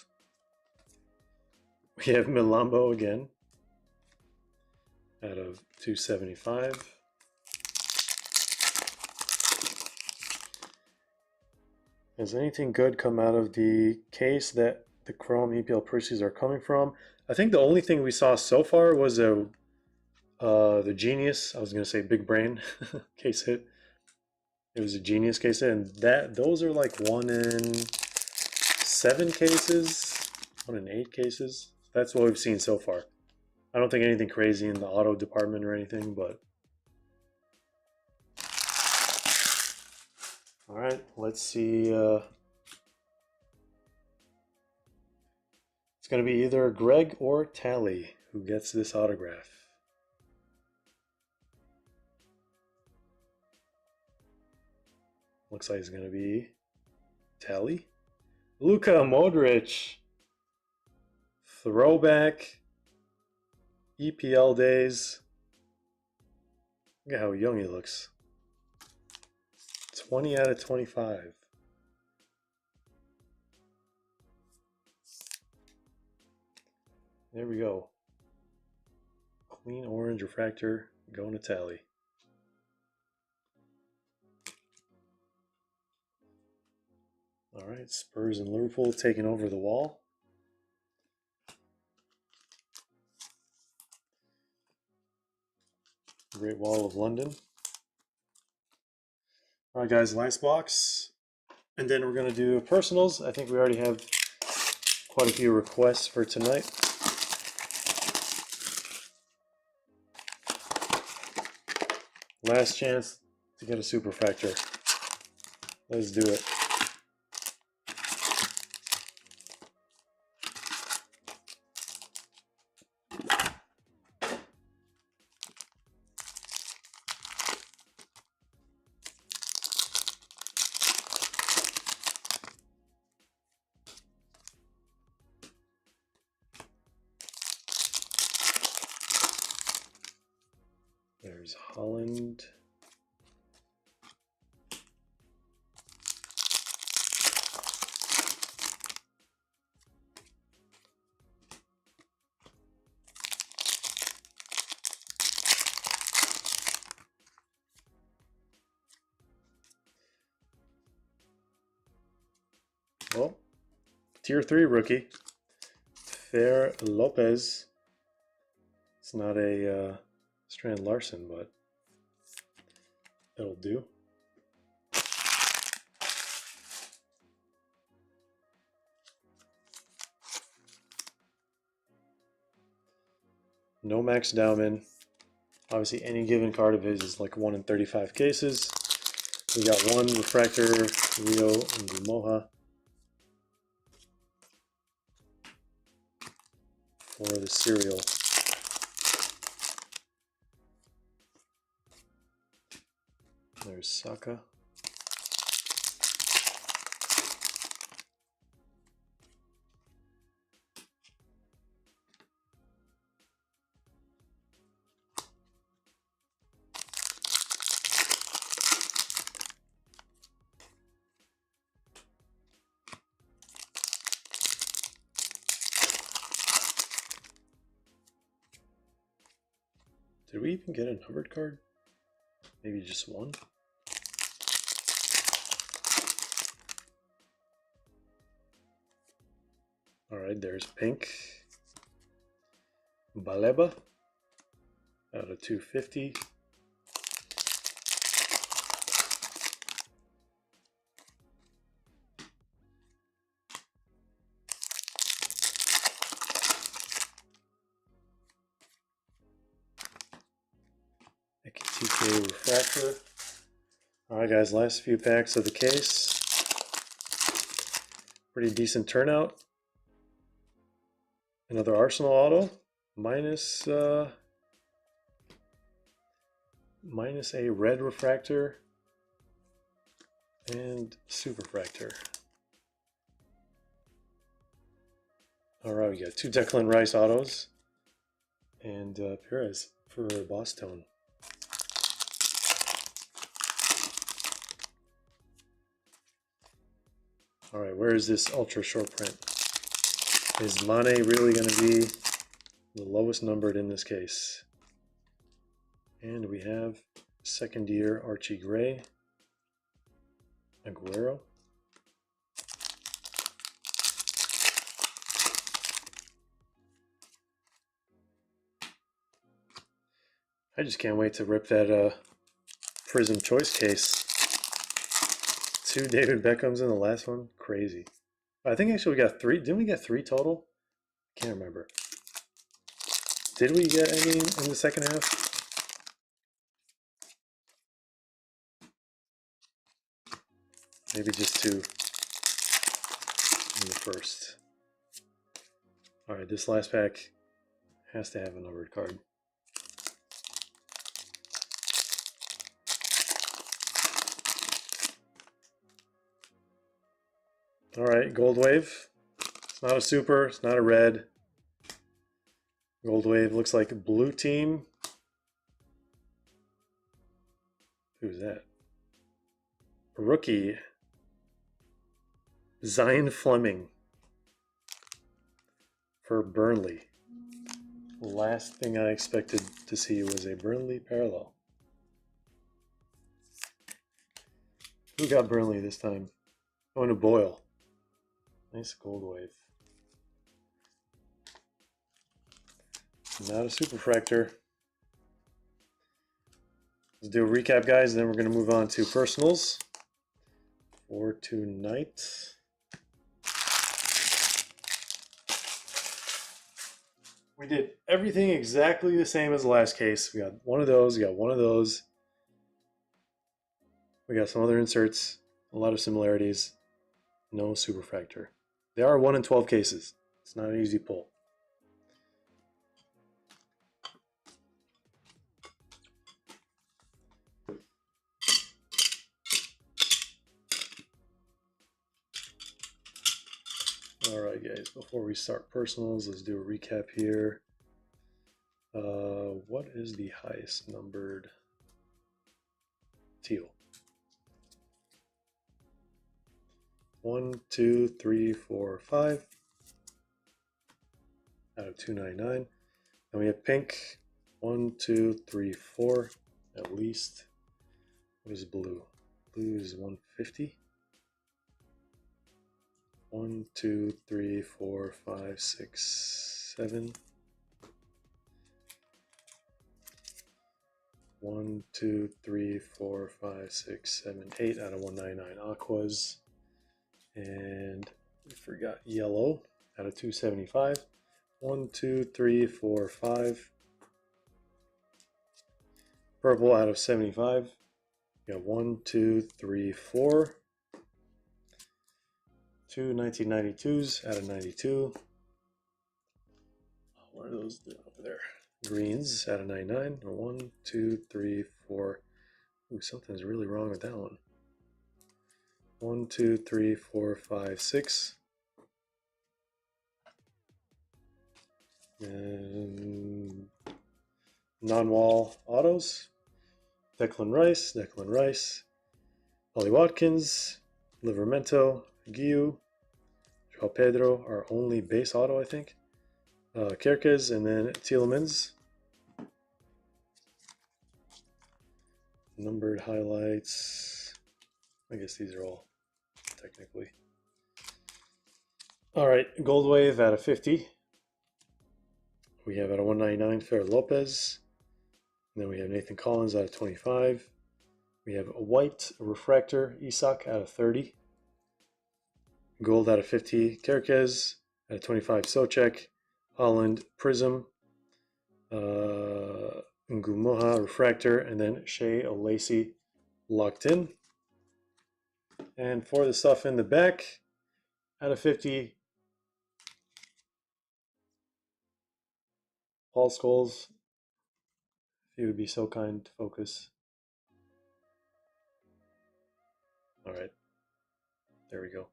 We have Milambo again. Out of 275. Has anything good come out of the case that the Chrome EPL proceeds are coming from? I think the only thing we saw so far was the Genius. I was gonna say Big Brain case hit. It was a Genius case hit, and those are like 1 in 7 cases, 1 in 8 cases. That's what we've seen so far. I don't think anything crazy in the auto department or anything, but... All right, let's see. It's going to be either Greg or Tally who gets this autograph. Looks like it's going to be Tally. Luka Modric. Throwback. EPL days. Look at how young he looks. 20 out of 25. There we go. Clean orange refractor going to Tally. All right, Spurs and Liverpool taking over the wall. Great Wall of London. All right, guys, last box. And then we're going to do personals. I think we already have quite a few requests for tonight. Last chance to get a superfractor. Let's do it. There's Holland. Well, tier 3 rookie, Fer Lopez. It's not a Strand Larson, but it'll do. No Max Dowman. Obviously, any given card of his is like 1 in 35 cases. We got one refractor, Rio and Moha for the serial. There's Saka. Did we even get a numbered card? Maybe just one? Alright, there's pink. Baleba out of 250. TK refractor. Alright guys, last few packs of the case. Pretty decent turnout. Another Arsenal auto. Minus a red refractor and super refractor. Alright, we got 2 Declan Rice autos and Perez for Boss Tone. Alright, where is this ultra short print? Is Mane really going to be the lowest numbered in this case? And we have second year Archie Gray, Aguero. I just can't wait to rip that Prism Choice case. 2 David Beckhams in the last one. Crazy. I think actually we got 3. Didn't we get 3 total? Can't remember. Did we get any in the second half? Maybe just 2 in the first. Alright, this last pack has to have a numbered card. Alright, Gold Wave. It's not a super, it's not a red. Gold Wave looks like a blue team. Who's that? A rookie. Zion Fleming for Burnley. The last thing I expected to see was a Burnley parallel. Who got Burnley this time? Going to Boyle. Nice Gold Wave. Not a super fractor. Let's do a recap, guys, and then we're going to move on to personals for tonight. We did everything exactly the same as the last case. We got one of those, we got one of those. We got some other inserts, a lot of similarities. No super fractor. They are 1 in 12 cases. It's not an easy pull. Alright guys, before we start personals, let's do a recap here. What is the highest numbered teal. 1, 2, 3, 4, 5 out of 299. And we have pink. 1, 2, 3, 4 at least. What is blue? Blue is 150. 1, 2, 3, 4, 5, 6, 7. 1, 2, 3, 4, 5, 6, 7, 8 out of 199 aquas. And we forgot yellow out of 275. 1, 2, 3, 4, 5. Purple out of 75. We got 1, 2, 3, 4. 2 1992s out of 92. What are those doing over there? Greens out of 99. 1, 2, 3, 4. Ooh, something's really wrong with that one. 1, 2, 3, 4, 5, 6. And non-wall autos. Declan Rice, Ollie Watkins, Livermento, Guiu, Joao Pedro, our only base auto, I think. Kerkez, and then Tielemans. Numbered highlights. I guess these are all technically. All right, Gold Wave out of 50. We have out of 199 Fer Lopez. And then we have Nathan Collins out of 25. We have a white refractor Isak out of 30. Gold out of 50 Kerkez. Out of 25 Socek. Holland Prism. Ngumoha refractor. And then Shea Olacy locked in. And for the stuff in the back, out of 50, Paul Scholes, if you would be so kind to focus. All right, there we go.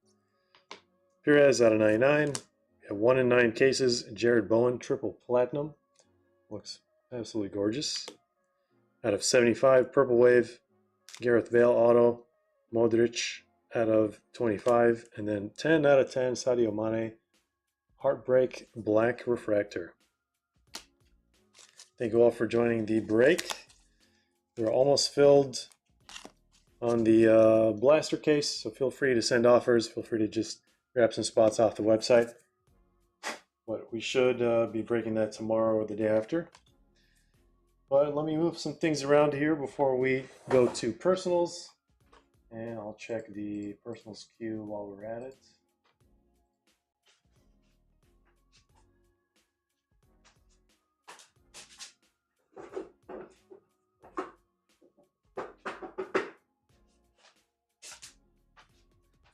Perez out of 99. We have 1 in 9 cases. Jared Bowen, triple platinum. Looks absolutely gorgeous. Out of 75, Purple Wave, Gareth Bale auto, Modric out of 25, and then 10 out of 10, Sadio Mane, Heartbreak Black Refractor. Thank you all for joining the break. We're almost filled on the blaster case, so feel free to send offers. Feel free to just grab some spots off the website. But we should be breaking that tomorrow or the day after. But let me move some things around here before we go to personals. And I'll check the personals queue while we're at it.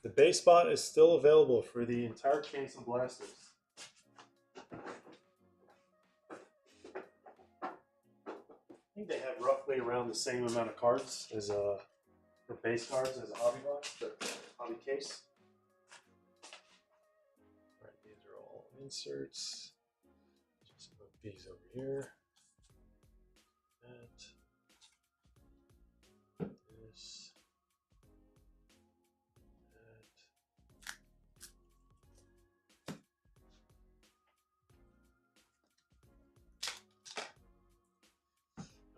The base spot is still available for the entire case of blasters. I think they have roughly around the same amount of cards as for base cards as a hobby box, or hobby case. All right, these are all inserts. Just move these over here. That. This. That.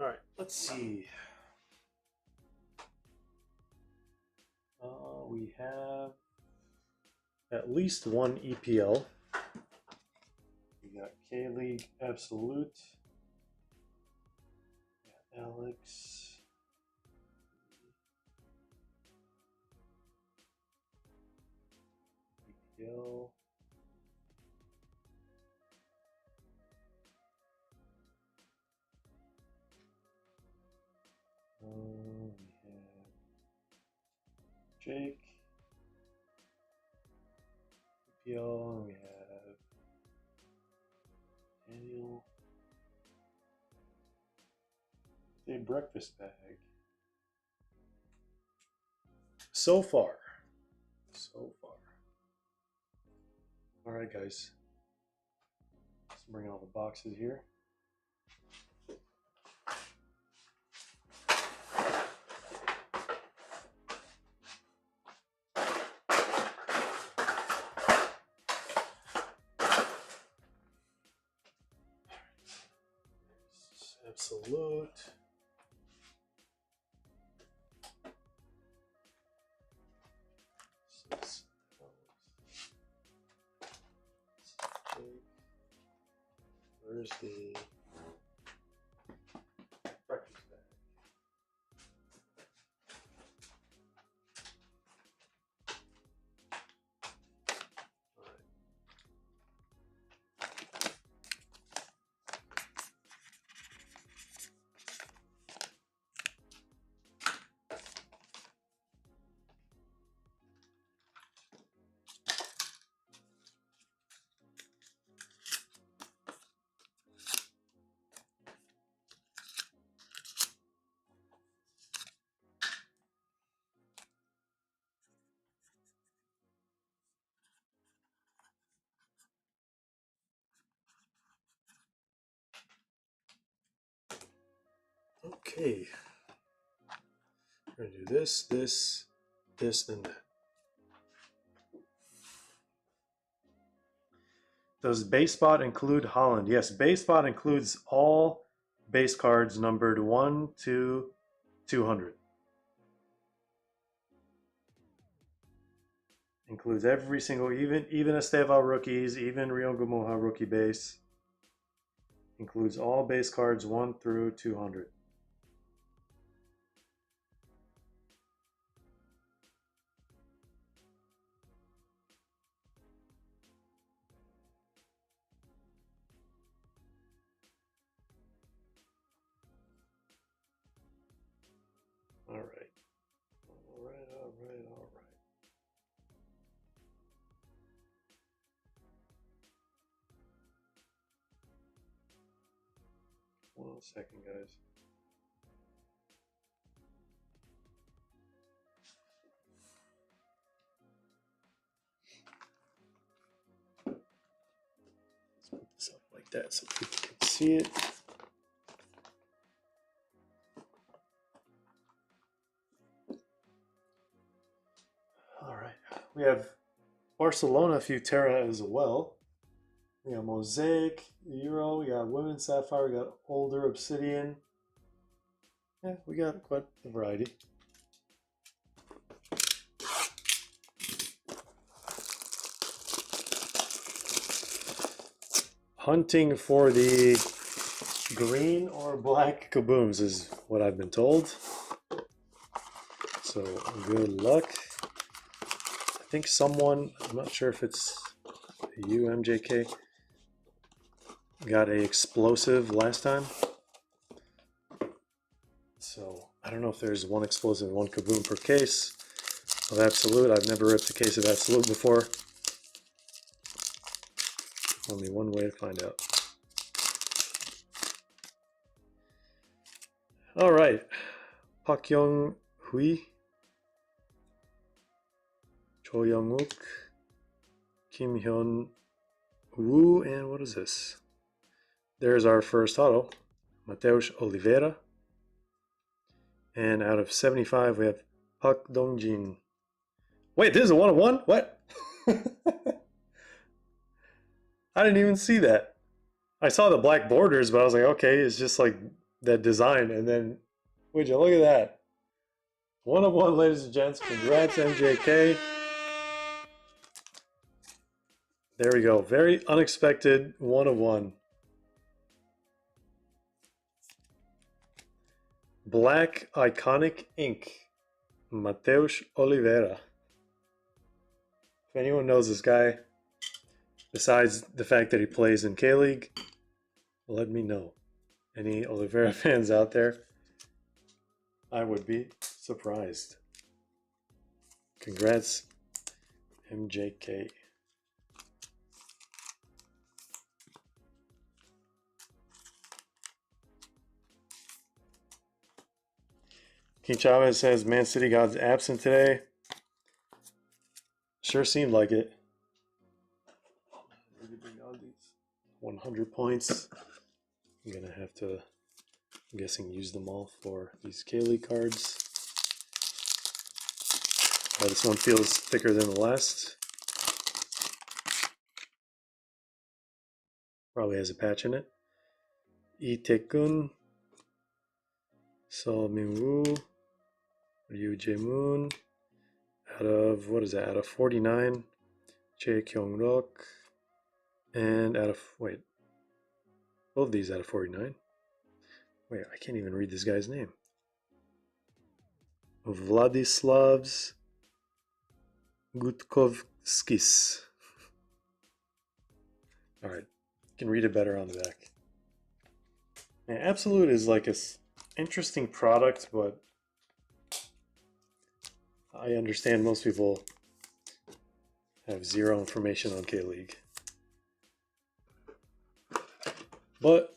All right, let's see. We have at least one EPL. We got K-League Absolute. We got Alex. EPL. We have Jake. EPL. We have Daniel. A breakfast bag. So far. All right, guys. Let's bring all the boxes here. Absolute. Where's the breakfast bag? Okay, we're gonna do this, this, then that. Does base spot include Holland? Yes, base spot includes all base cards numbered 1 to 200. Includes every single, even Esteva rookies, even Rio Gamoha rookie base. Includes all base cards 1 through 200. All right. All right. 1 second, guys. Let's put this up like that so people can see it. All right. We have Barcelona Futera as well. We got Mosaic, Euro, we got Women's Sapphire, we got Older Obsidian. Yeah, we got quite a variety. Hunting for the green or black kabooms is what I've been told. So good luck. I think someone, I'm not sure if it's you, MJK, got a explosive last time. So I don't know if there's one explosive and one kaboom per case of Absolute. I've never ripped a case of Absolute before. Only one way to find out. All right, Pak Young Hui, Cho Young Wook, Kim Hyun Woo, and what is this? There's our first auto, Mateus Oliveira. And out of 75, we have Pak Dongjin. Wait, this is a 1-of-1? What? I didn't even see that. I saw the black borders, but I was like, okay, it's just like that design. And then, would you look at that? 1-of-1, ladies and gents. Congrats, MJK. There we go. Very unexpected 1-of-1. Black Iconic Ink. Mateus Oliveira. If anyone knows this guy, besides the fact that he plays in K-League, let me know. Any Oliveira fans out there? I would be surprised. Congrats, MJK. King Chavez says Man City God's absent today. Sure seemed like it. 100 points. I'm gonna have to, I'm guessing, use them all for these K-League cards. This one feels thicker than the last. Probably has a patch in it. Itekun, So Minwoo, Ryu Jae-moon, out of, what is that, out of 49, Jae Kyung-ruk, and out of, wait, both of these out of 49. Wait, I can't even read this guy's name. Vladislavs Gutkovskis. Alright, you can read it better on the back. Man, Absolute is like an interesting product, but I understand most people have zero information on K-League. But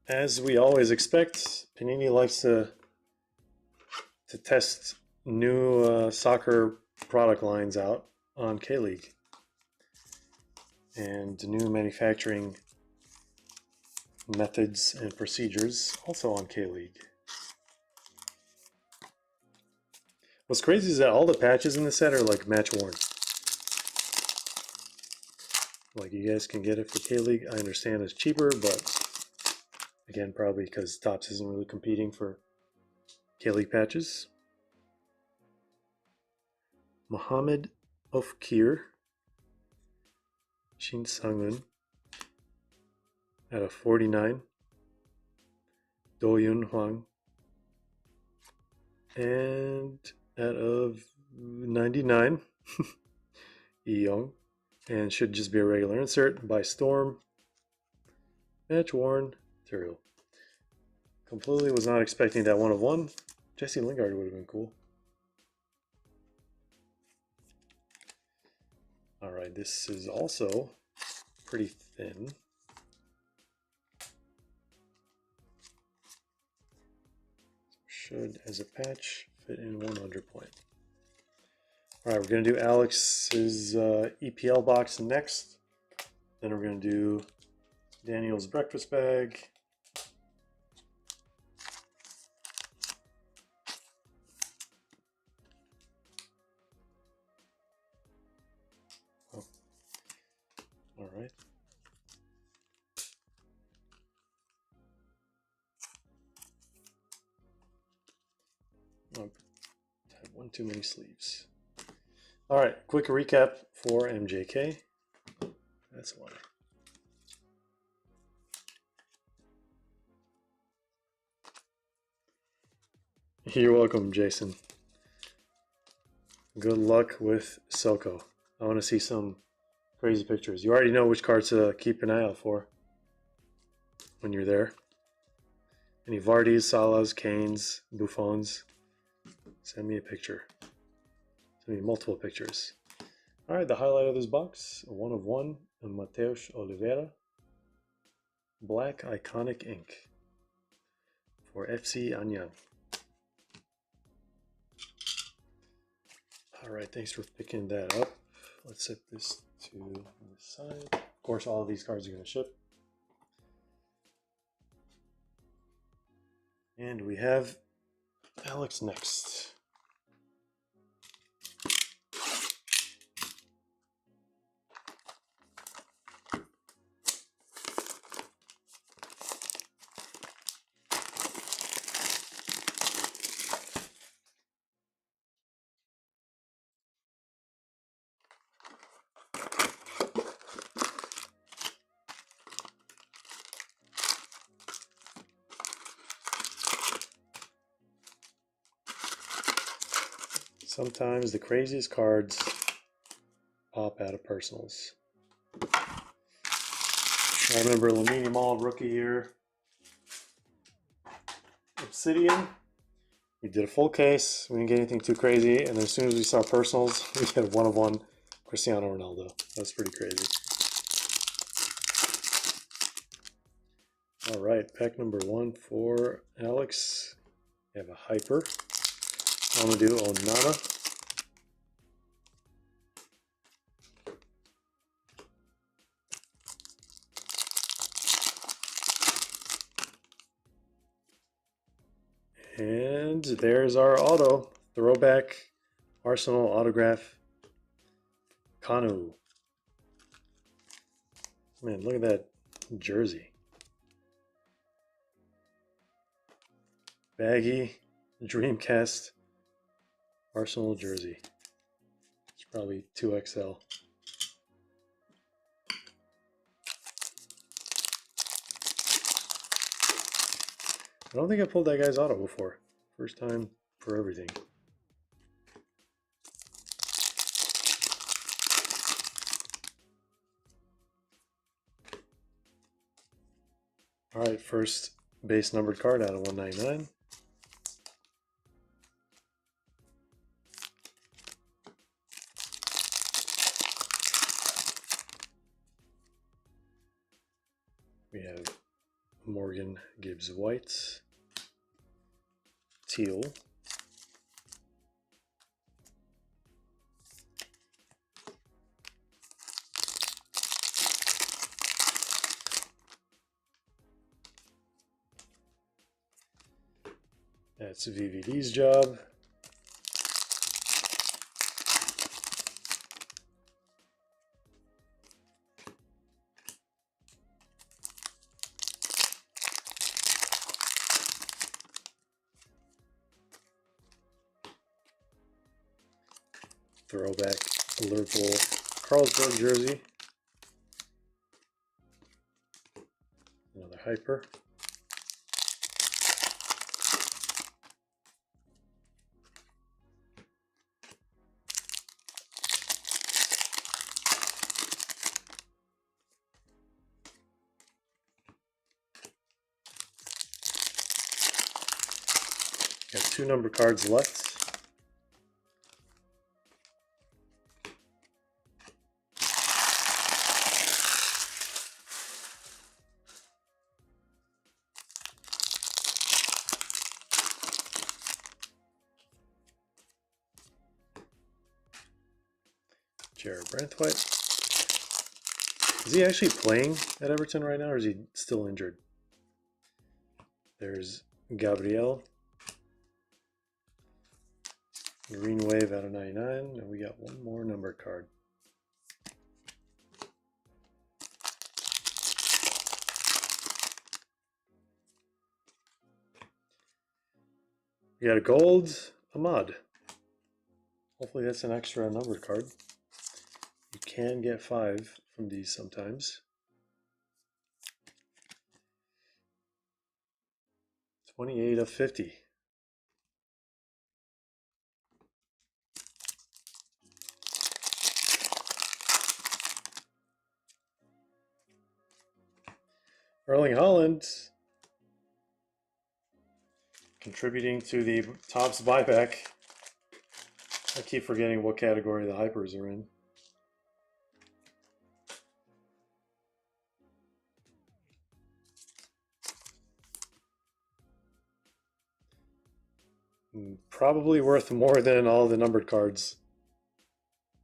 as we always expect, Panini likes to test new soccer product lines out on K-League and new manufacturing methods and procedures also on K-League. What's crazy is that all the patches in the set are like match worn. Like, you guys can get it for K-League. I understand it's cheaper, but again, probably because Topps isn't really competing for K-League patches. Mohammed Ofkir, Shin Sang-un, out of 49. Do Yun Hwang, and out of 99, Yi Young, and should just be a regular insert by Storm. Match worn material. Completely was not expecting that 1 of 1. Jesse Lingard would have been cool. Alright, this is also pretty thin. Should, as a patch, fit in 100 point. Alright, we're going to do Alex's EPL box next. Then we're going to do Daniel's breakfast bag. Oh. Alright. Oh, I had one too many sleeves. Alright, quick recap for MJK. That's why. You're welcome, Jason. Good luck with Soko. I want to see some crazy pictures. You already know which cards to keep an eye out for when you're there. Any Vardys, Salas, Kanes, Buffons. Send me a picture. Send me multiple pictures. Alright, the highlight of this box, 1 of 1, Mateus Oliveira. Black Iconic Ink for FC Anyang. Alright, thanks for picking that up. Let's set this to the side. Of course, all of these cards are going to ship. And we have Alex next. Sometimes the craziest cards pop out of personals. I remember Lamine Mall rookie year. Obsidian. We did a full case. We didn't get anything too crazy. And then as soon as we saw personals, we had 1 of 1 Cristiano Ronaldo. That was pretty crazy. All right, pack number 1 for Alex. We have a Hyper. I'm going to do Onana. And there's our auto. Throwback Arsenal autograph. Kanu. Man, look at that jersey. baggy Dreamcast Arsenal jersey. It's probably 2XL. I don't think I pulled that guy's auto before. First time for everything. All right, first base numbered card out of 199. We have Morgan Gibbs White, teal, that's VVD's job. Throwback Liverpool Carlsberg jersey. Another hyper. Got 2 number cards left. Jared Branthwaite. Is he actually playing at Everton right now, or is he still injured? There's Gabriel. Green Wave out of 99, and we got 1 more number card. We got a gold Ahmad. Hopefully that's an extra numbered card. You can get 5 from these sometimes. 28 of 50. Erling Haaland contributing to the Topps buyback. I keep forgetting what category the hypers are in. Probably worth more than all the numbered cards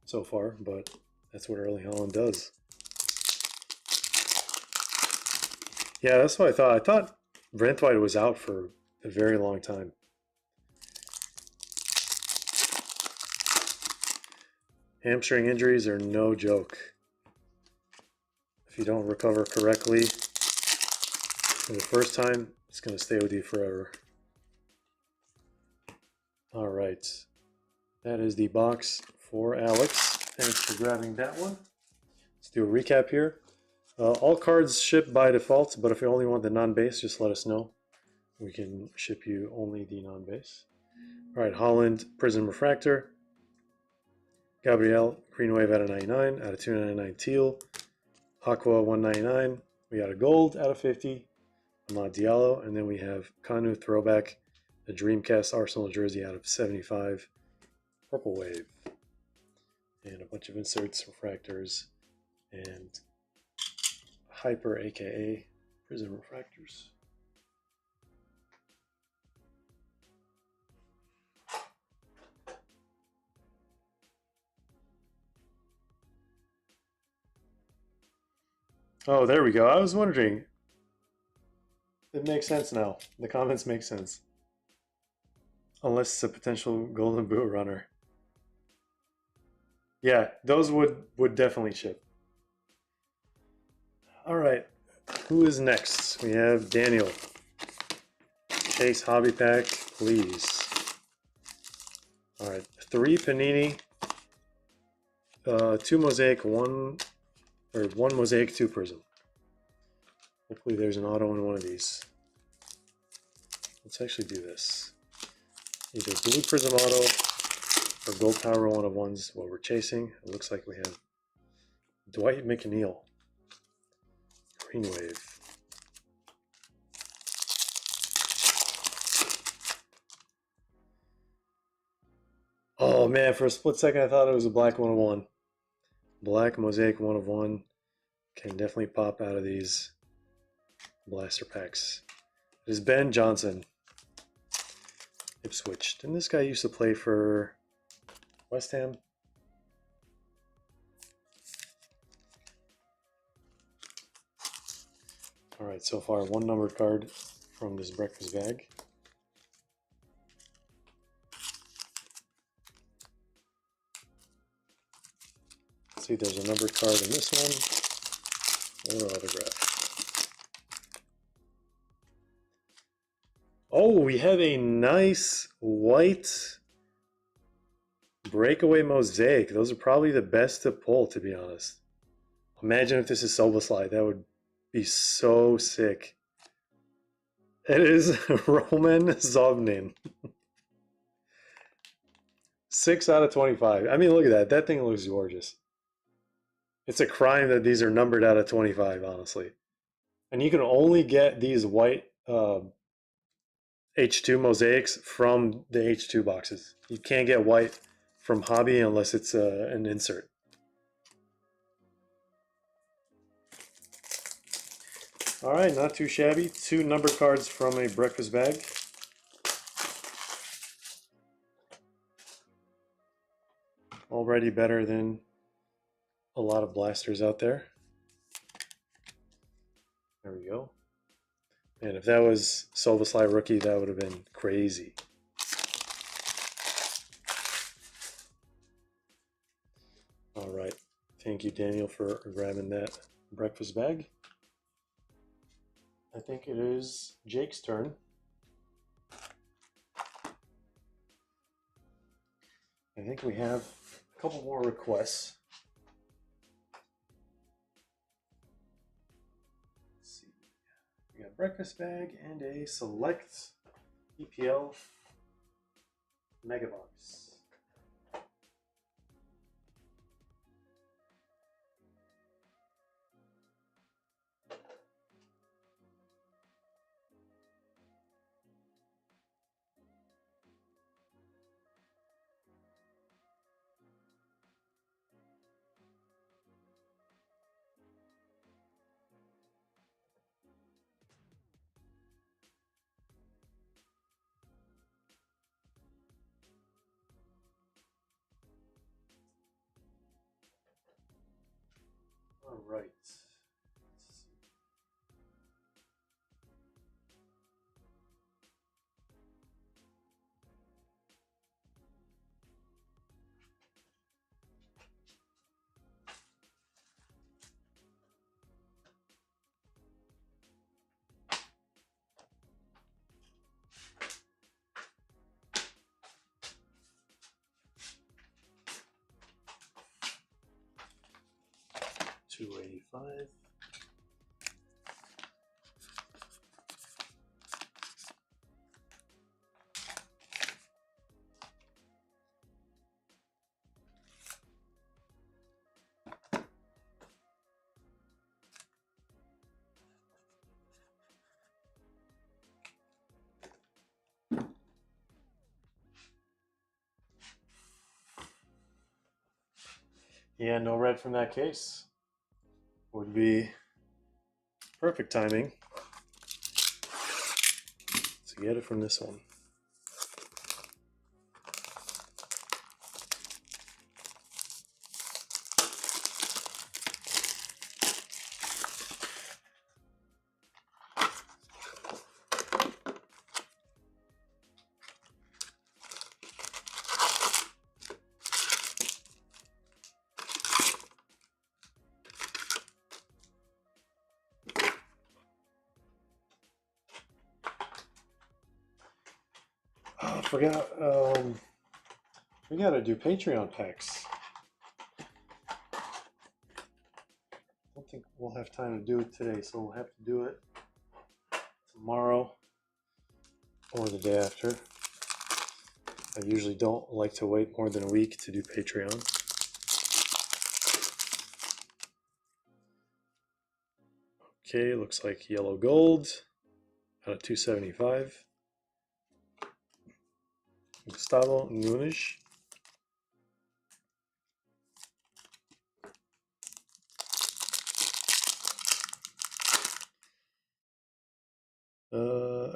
so far, but that's what Erling Haaland does. Yeah, that's what I thought. I thought Branthwaite was out for a very long time. Hamstring injuries are no joke. If you don't recover correctly for the first time, it's going to stay with you forever. All right, that is the box for Alex. Thanks for grabbing that one. Let's do a recap here. All cards ship by default, but if you only want the non-base, just let us know. We can ship you only the non-base. All right, Holland Prism Refractor. Gabriel Green Wave out of 99, out of 299 teal. Aqua 199. We got a gold out of 50. Amad Diallo, and then we have Kanu Throwback, the Dreamcast Arsenal jersey out of 75. Purple Wave. And a bunch of inserts, refractors, and hyper, aka prism refractors. Oh, there we go. I was wondering. It makes sense now. The comments make sense. Unless it's a potential golden boot runner. Yeah, those would definitely ship. All right, who is next? We have Daniel. Case hobby pack, please. All right, 3 Panini, 2 Mosaic, 1 Mosaic, 2 Prism. Hopefully there's an auto in one of these. Let's actually do this. Either blue Prism auto or gold power 1 of 1s what we're chasing. It looks like we have Dwight McNeil. Green Wave. Oh man, for a split second I thought it was a black 1 of 1. Black Mosaic 1 of 1 can definitely pop out of these blaster packs. It is Ben Johnson. Ipswich. Didn't this guy used to play for West Ham? Alright, so far 1 numbered card from this breakfast bag. Let's see if there's a numbered card in this one or autograph. Oh, we have a nice white breakaway Mosaic. Those are probably the best to pull, to be honest. Imagine if this is Soboslai. That would be so sick. It is Roman Zobnin. 6 out of 25. I mean, look at that. That thing looks gorgeous. It's a crime that these are numbered out of 25, honestly. And you can only get these white H2 mosaics from the H2 boxes. You can't get white from Hobby unless it's an insert. All right, not too shabby. 2 number cards from a breakfast bag. Already better than a lot of blasters out there. There we go. And if that was Soboslai rookie, that would have been crazy. All right. Thank you, Daniel, for grabbing that breakfast bag. I think it is Jake's turn. I think we have a couple more requests. Let's see. We got breakfast bag and a select EPL Mega Box. All right. Let's see. $285. Yeah, no red from that case. Would be perfect timing to get it from this one. forgot. We gotta do Patreon packs. I don't think we'll have time to do it today, so we'll have to do it tomorrow or the day after. I usually don't like to wait more than a week to do Patreon. Okay, looks like yellow gold out of 275. Gustavo Nunes.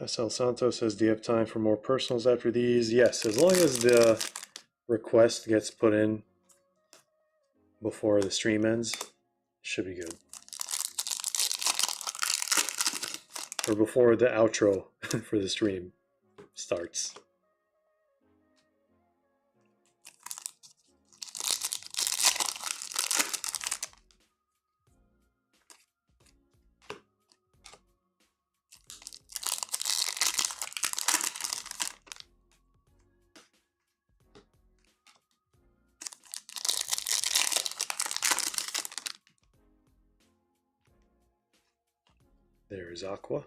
SL Santos says, do you have time for more personals after these? Yes, as long as the request gets put in before the stream ends, should be good. Or before the outro for the stream starts. There's Aqua.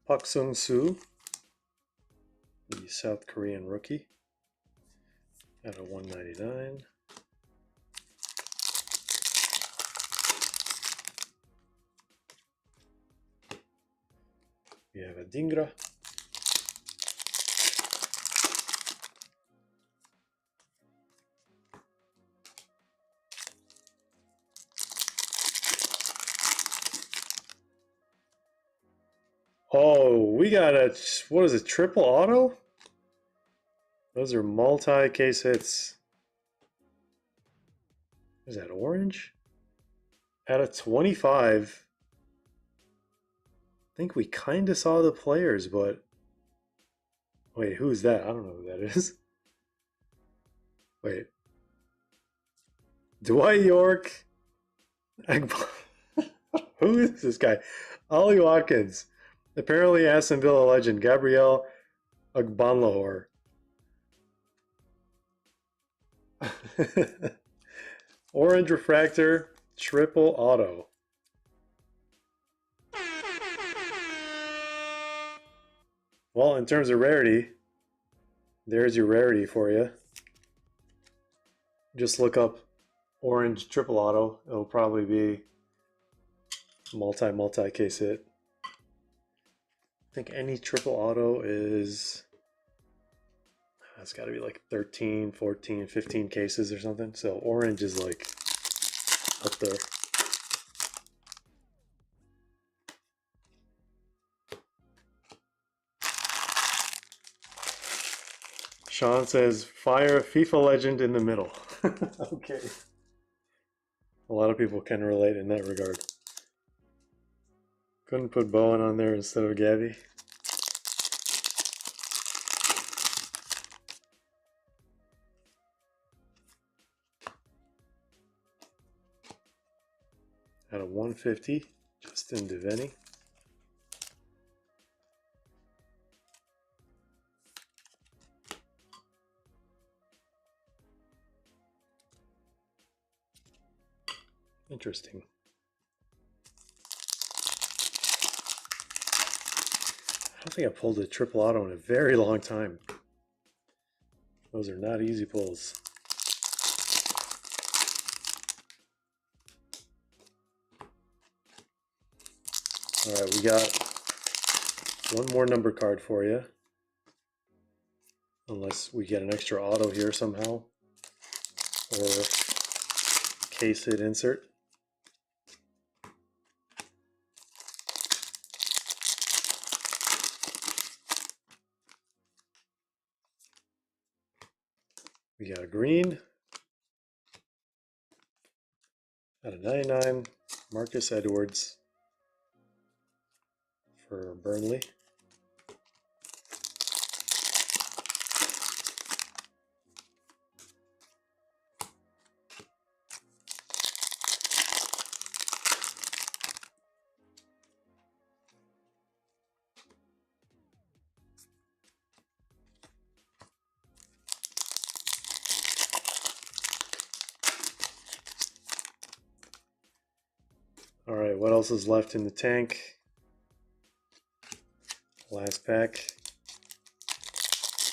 Pak Sung-soo, the South Korean rookie, out of 199. We have a Dingra. Oh, we got a, what is it, triple auto? Those are multi-case hits. Is that orange? Out of 25. I think we kind of saw the players, but... Wait, who's that? I don't know who that is. Wait. Dwight York. Who is this guy? Ollie Watkins. Apparently Aston Villa legend Gabriel Agbanlahor. Orange refractor, triple auto. Well, in terms of rarity, there's your rarity for you. Just look up orange triple auto. It'll probably be multi-case hit. I think any triple auto is, it's got to be like 13, 14, 15 cases or something. So orange is like up there. Sean says, fire FIFA legend in the middle. Okay. A lot of people can relate in that regard. Couldn't put Bowen on there instead of Gabby. Out of 150, Justin Devaney. Interesting. I don't think I pulled a triple auto in a very long time. Those are not easy pulls. All right, we got one more number card for you. Unless we get an extra auto here somehow. Or case hit insert. We got a green. Out of 99, Marcus Edwards for Burnley. what else is left in the tank? Last pack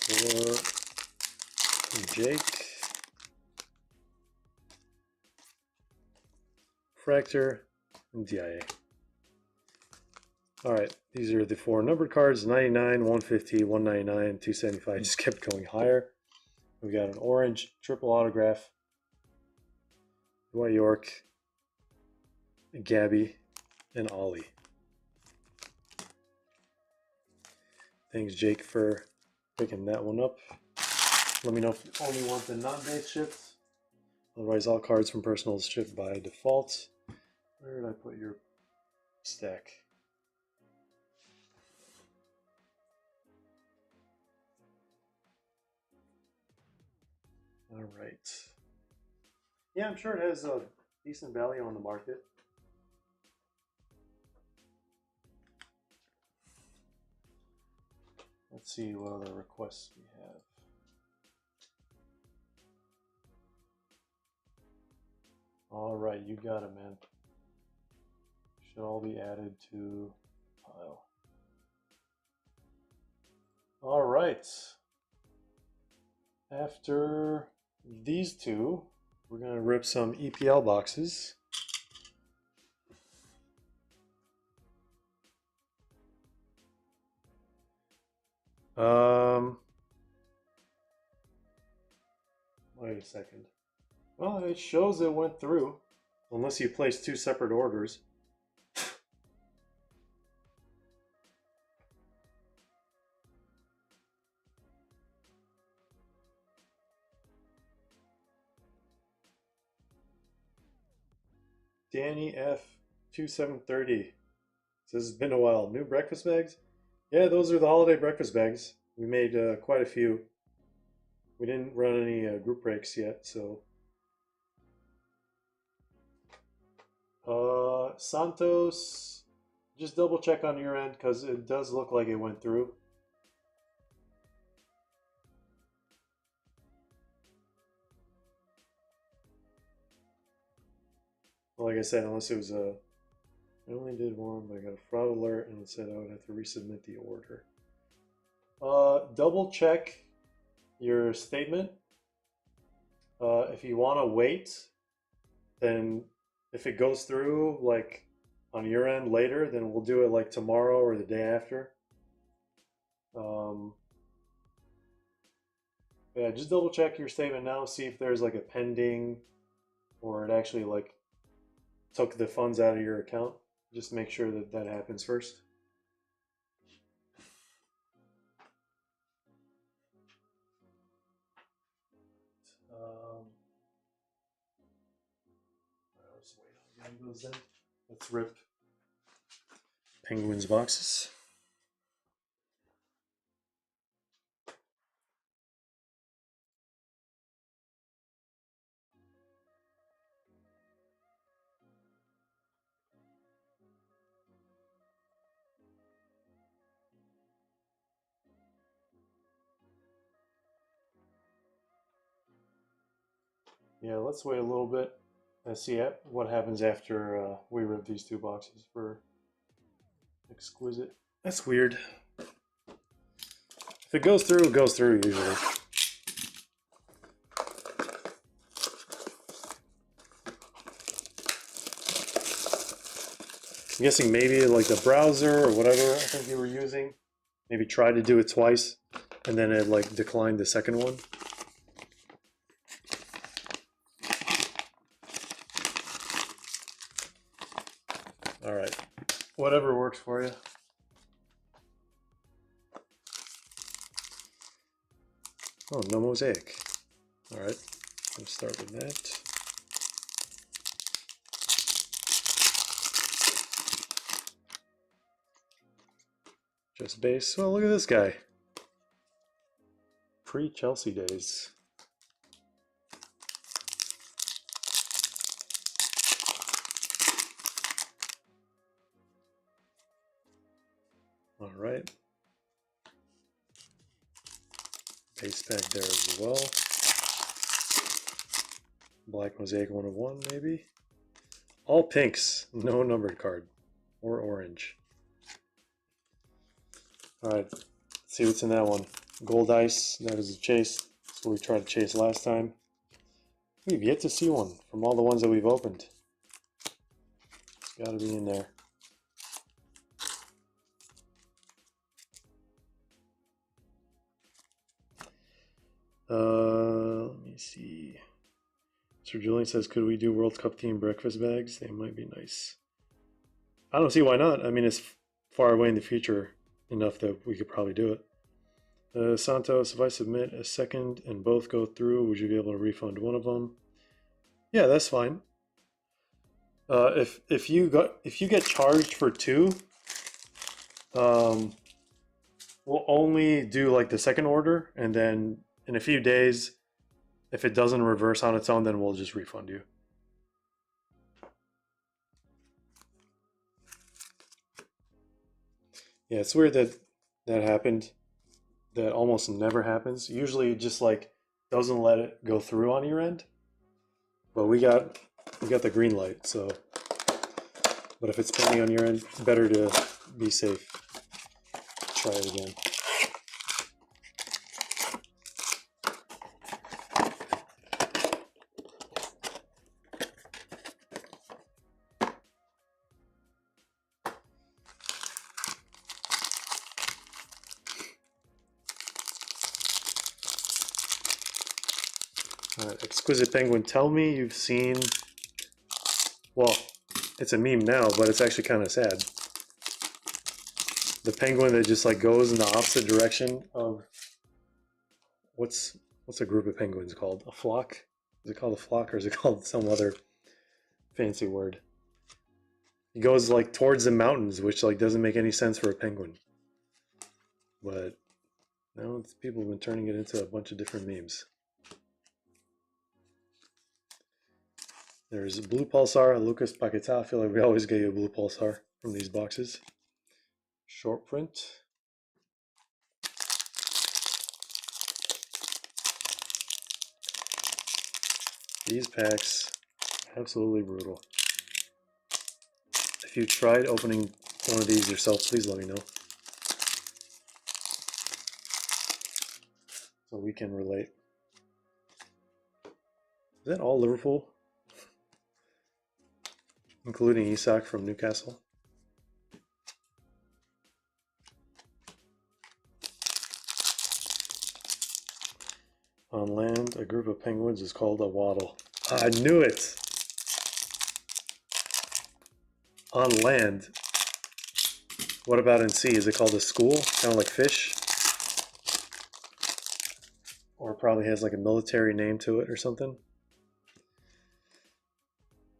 for Jake. Fractor, and DIA. Alright, these are the 4 numbered cards, 99, 150, 199, 275, just kept going higher. We've got an orange triple autograph, Dwight York, Gabby, and Ollie. Thanks, Jake, for picking that one up. Let me know if you only want the non-base shipped. Otherwise, all cards from personals shipped by default. Where did I put your stack? All right. Yeah, I'm sure it has a decent value on the market. Let's see what other requests we have. All right, you got it, man. Should all be added to pile. All right. After these two, we're gonna rip some EPL boxes. Wait a second. Well, it shows it went through, unless you place 2 separate orders. Danny F 2730 says it's been a while. New breakfast bags? Yeah, those are the holiday breakfast bags. We made quite a few. We didn't run any group breaks yet, so. Santos, just double check on your end because it does look like it went through. Well, like I said, unless it was a, I only did one, but I got a fraud alert and it said I would have to resubmit the order. Double check your statement. If you want to wait, then if it goes through like on your end later, then we'll do it like tomorrow or the day after. Yeah, just double check your statement now, see if there's like a pending or it actually like took the funds out of your account. Just make sure that that happens first. Let's wait on those then. Let's rip Penguins boxes. Yeah, let's wait a little bit and see what happens after we rip these 2 boxes for Exquisite. That's weird. If it goes through, it goes through usually. I'm guessing maybe like the browser or whatever I think you were using, maybe tried to do it twice and then it like declined the second one. All right, whatever works for you. Oh, no mosaic. All right, let's start with that. Just base. Well, look at this guy. Pre-Chelsea days. All right. Base pack there as well. Black Mosaic 101 maybe. All pinks, no numbered card or orange. All right, let's see what's in that one. Gold ice, that is a chase. That's what we tried to chase last time. We've yet to see one from all the ones that we've opened. It's got to be in there. Let me see. Sir Julian says, could we do World Cup themed breakfast bags? They might be nice. I don't see why not. I mean, it's far away in the future enough that we could probably do it. Santos, if I submit a second and both go through, would you be able to refund one of them? Yeah, that's fine. If you get charged for two, we'll only do like the second order, and then in a few days, if it doesn't reverse on its own, then we'll just refund you. Yeah, it's weird that that happened. That almost never happens. Usually it just like doesn't let it go through on your end. But we got the green light, so but if it's pending on your end, better to be safe. Try it again. Exquisite Penguin, tell me you've seen, well, it's a meme now, but it's actually kind of sad. The penguin that just like goes in the opposite direction of, what's a group of penguins called? A flock? Is it called a flock, or is it called some other fancy word? He goes like towards the mountains, which like doesn't make any sense for a penguin. But now people have been turning it into a bunch of different memes. There's Blue Pulsar, Lucas Paqueta. I feel like we always get you a Blue Pulsar from these boxes. Short print. These packs, absolutely brutal. If you tried opening one of these yourself, please let me know, so we can relate. Is that all Liverpool? Including Isak from Newcastle? On land, a group of penguins is called a waddle. I knew it! On land. What about in sea? Is it called a school? Kind of like fish? Or it probably has like a military name to it or something.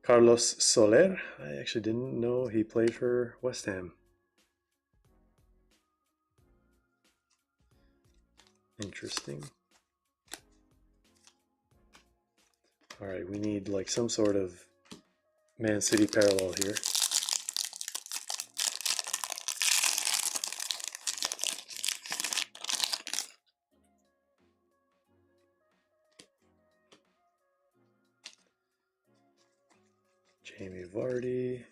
Carlos Soler. I actually didn't know he played for West Ham. Interesting. All right, we need like some sort of Man City parallel here. Jamie Vardy.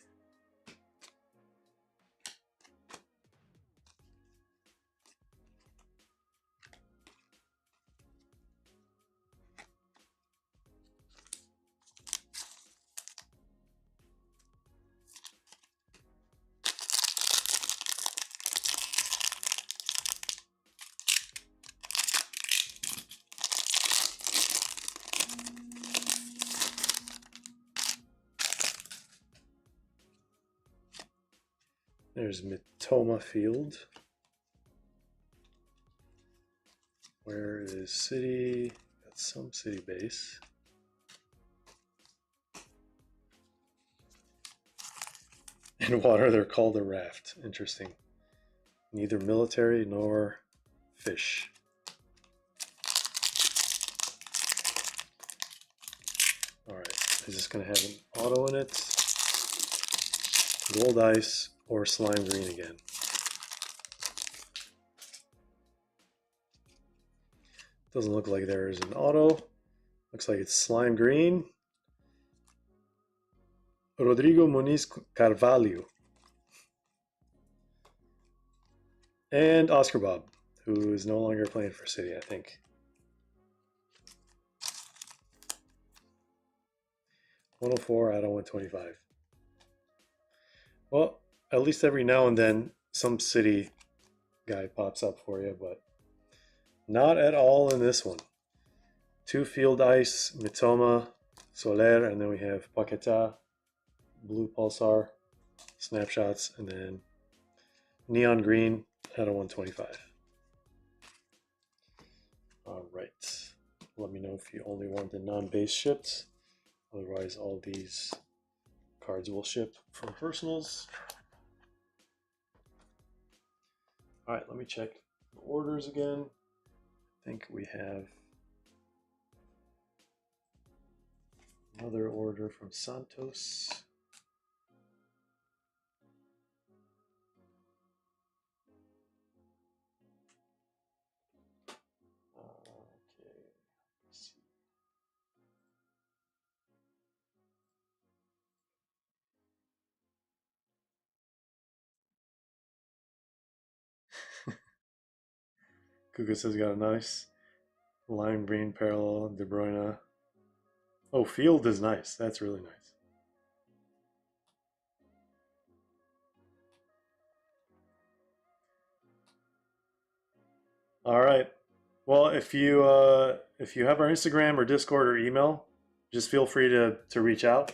There's Mitoma Field. Where is City? Got some City base. In water, they're called a raft. Interesting. Neither military nor fish. Alright, is this going to have an auto in it? Gold ice or slime green again. Doesn't look like there is an auto. Looks like it's slime green. Rodrigo Muniz Carvalho. And Oscar Bob, who is no longer playing for City, I think. 104 out of 125. Well, at least every now and then some City guy pops up for you, but not at all in this one. 2 Field Ice, Mitoma, Soler, and then we have Paqueta, Blue Pulsar, Snapshots, and then Neon Green out of 125. All right. Let me know if you only want the non-base shipped. Otherwise, all these cards will ship from personals. All right, let me check the orders again. I think we have another order from Santos. Okay, let's see. Kukas has got a nice lime green parallel, De Bruyne. Oh, Field is nice. That's really nice. All right. Well, if you have our Instagram or Discord or email, just feel free to reach out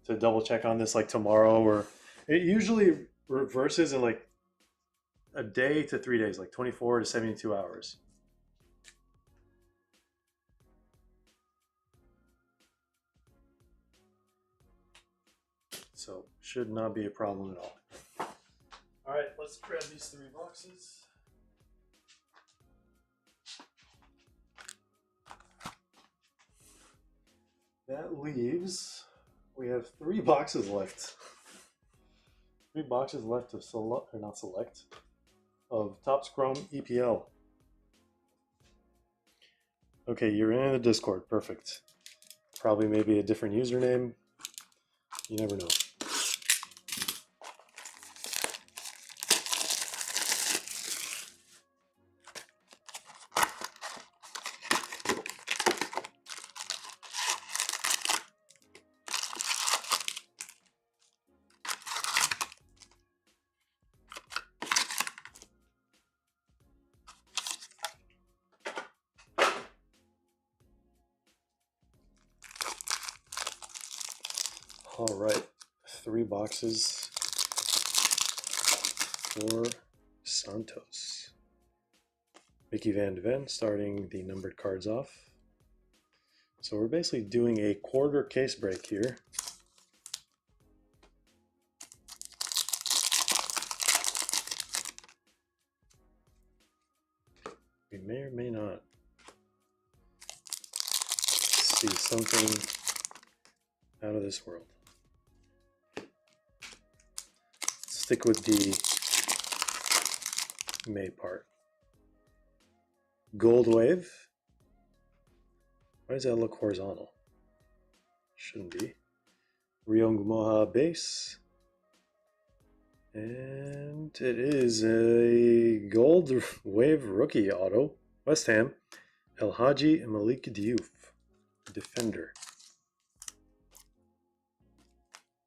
to double check on this like tomorrow, or it usually reverses in like a day to 3 days, like 24 to 72 hours. So should not be a problem at all. All right, let's grab these 3 boxes. That leaves, we have 3 boxes left. 3 boxes left of select, or not select, of Topps Chrome EPL. Okay, you're in the Discord, perfect. Probably maybe a different username. You never know. All right, 3 boxes for Santos. Mickey Van de Ven starting the numbered cards off. So we're basically doing a quarter case break here. We may or may not see something out of this world. Stick with the May part. Gold Wave. Why does that look horizontal? Shouldn't be. Ryong Moha base. And it is a Gold Wave rookie auto. West Ham. El Hadji and Malik Diouf. Defender.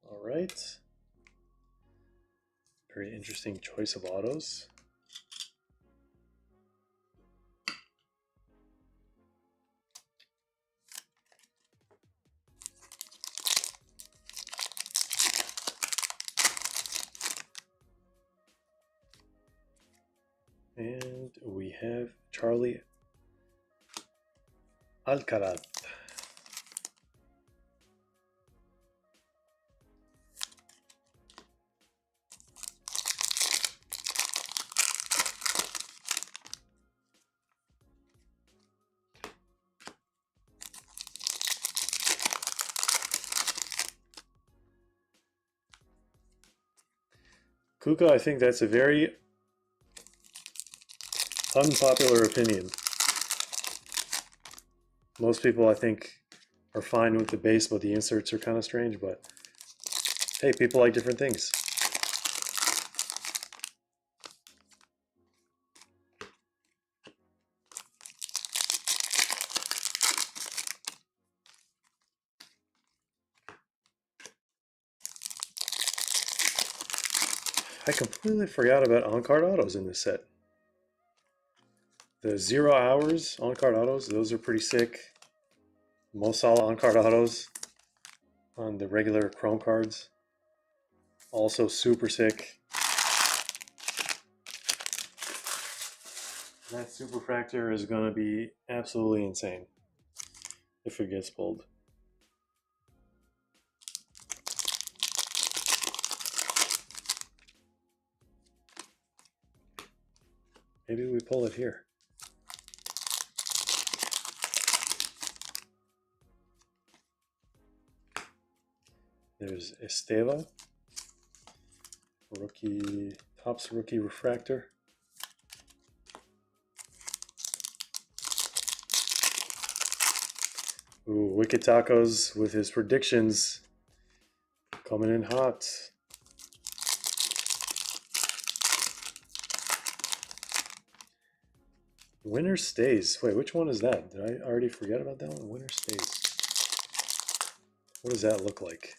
All right. Very interesting choice of autos. And we have Charlie Alcaraz. Kuka, I think that's a very unpopular opinion. Most people, I think, are fine with the base, but the inserts are kind of strange. But Hey, people like different things. I completely forgot about on-card autos in this set. The 0 hours on-card autos, those are pretty sick. Mo Salah on-card autos on the regular Chrome cards, also super sick. That superfractor is going to be absolutely insane if it gets pulled. Maybe we pull it here. There's Esteva, rookie, Topps rookie refractor. Ooh, Wicked Tacos with his predictions coming in hot. Winner stays. Wait, which one is that? Did I already forget about that one? Winner stays. What does that look like?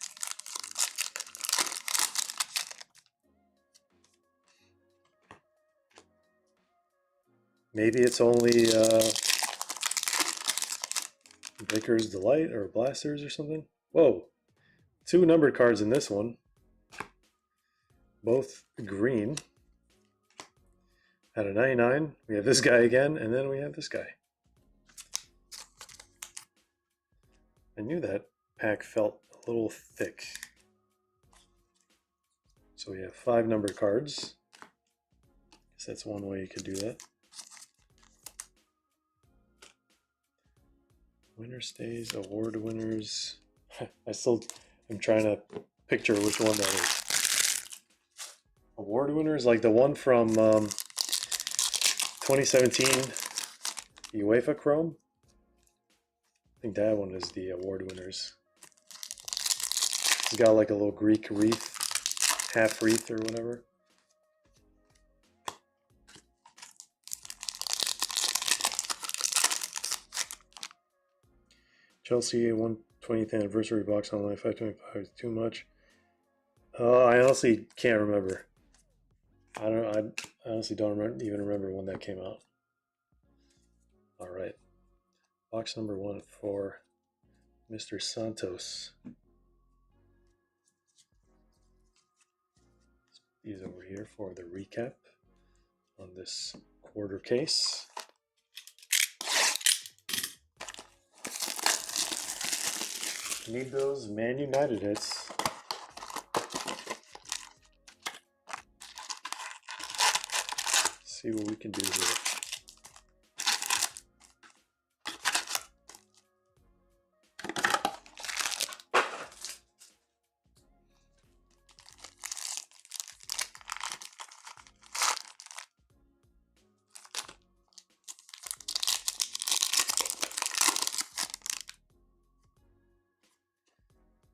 Maybe it's only Baker's Delight or Blasters or something. Whoa, 2 numbered cards in this one. Both green. Out of 99, we have this guy again, and then we have this guy. I knew that pack felt a little thick. So we have 5 numbered cards. Guess that's one way you could do that. Winner stays, award winners. I'm trying to picture which one that is. Award winners, like the one from 2017 UEFA Chrome. I think that one is the award winners. It's got like a little Greek wreath, half wreath or whatever. Chelsea 120th anniversary box online 525 is too much. I honestly can't remember. I honestly don't even remember when that came out. All right, box number 1 for Mr. Santos. He's over here for the recap on this quarter case. Need those Man United hits. See what we can do here.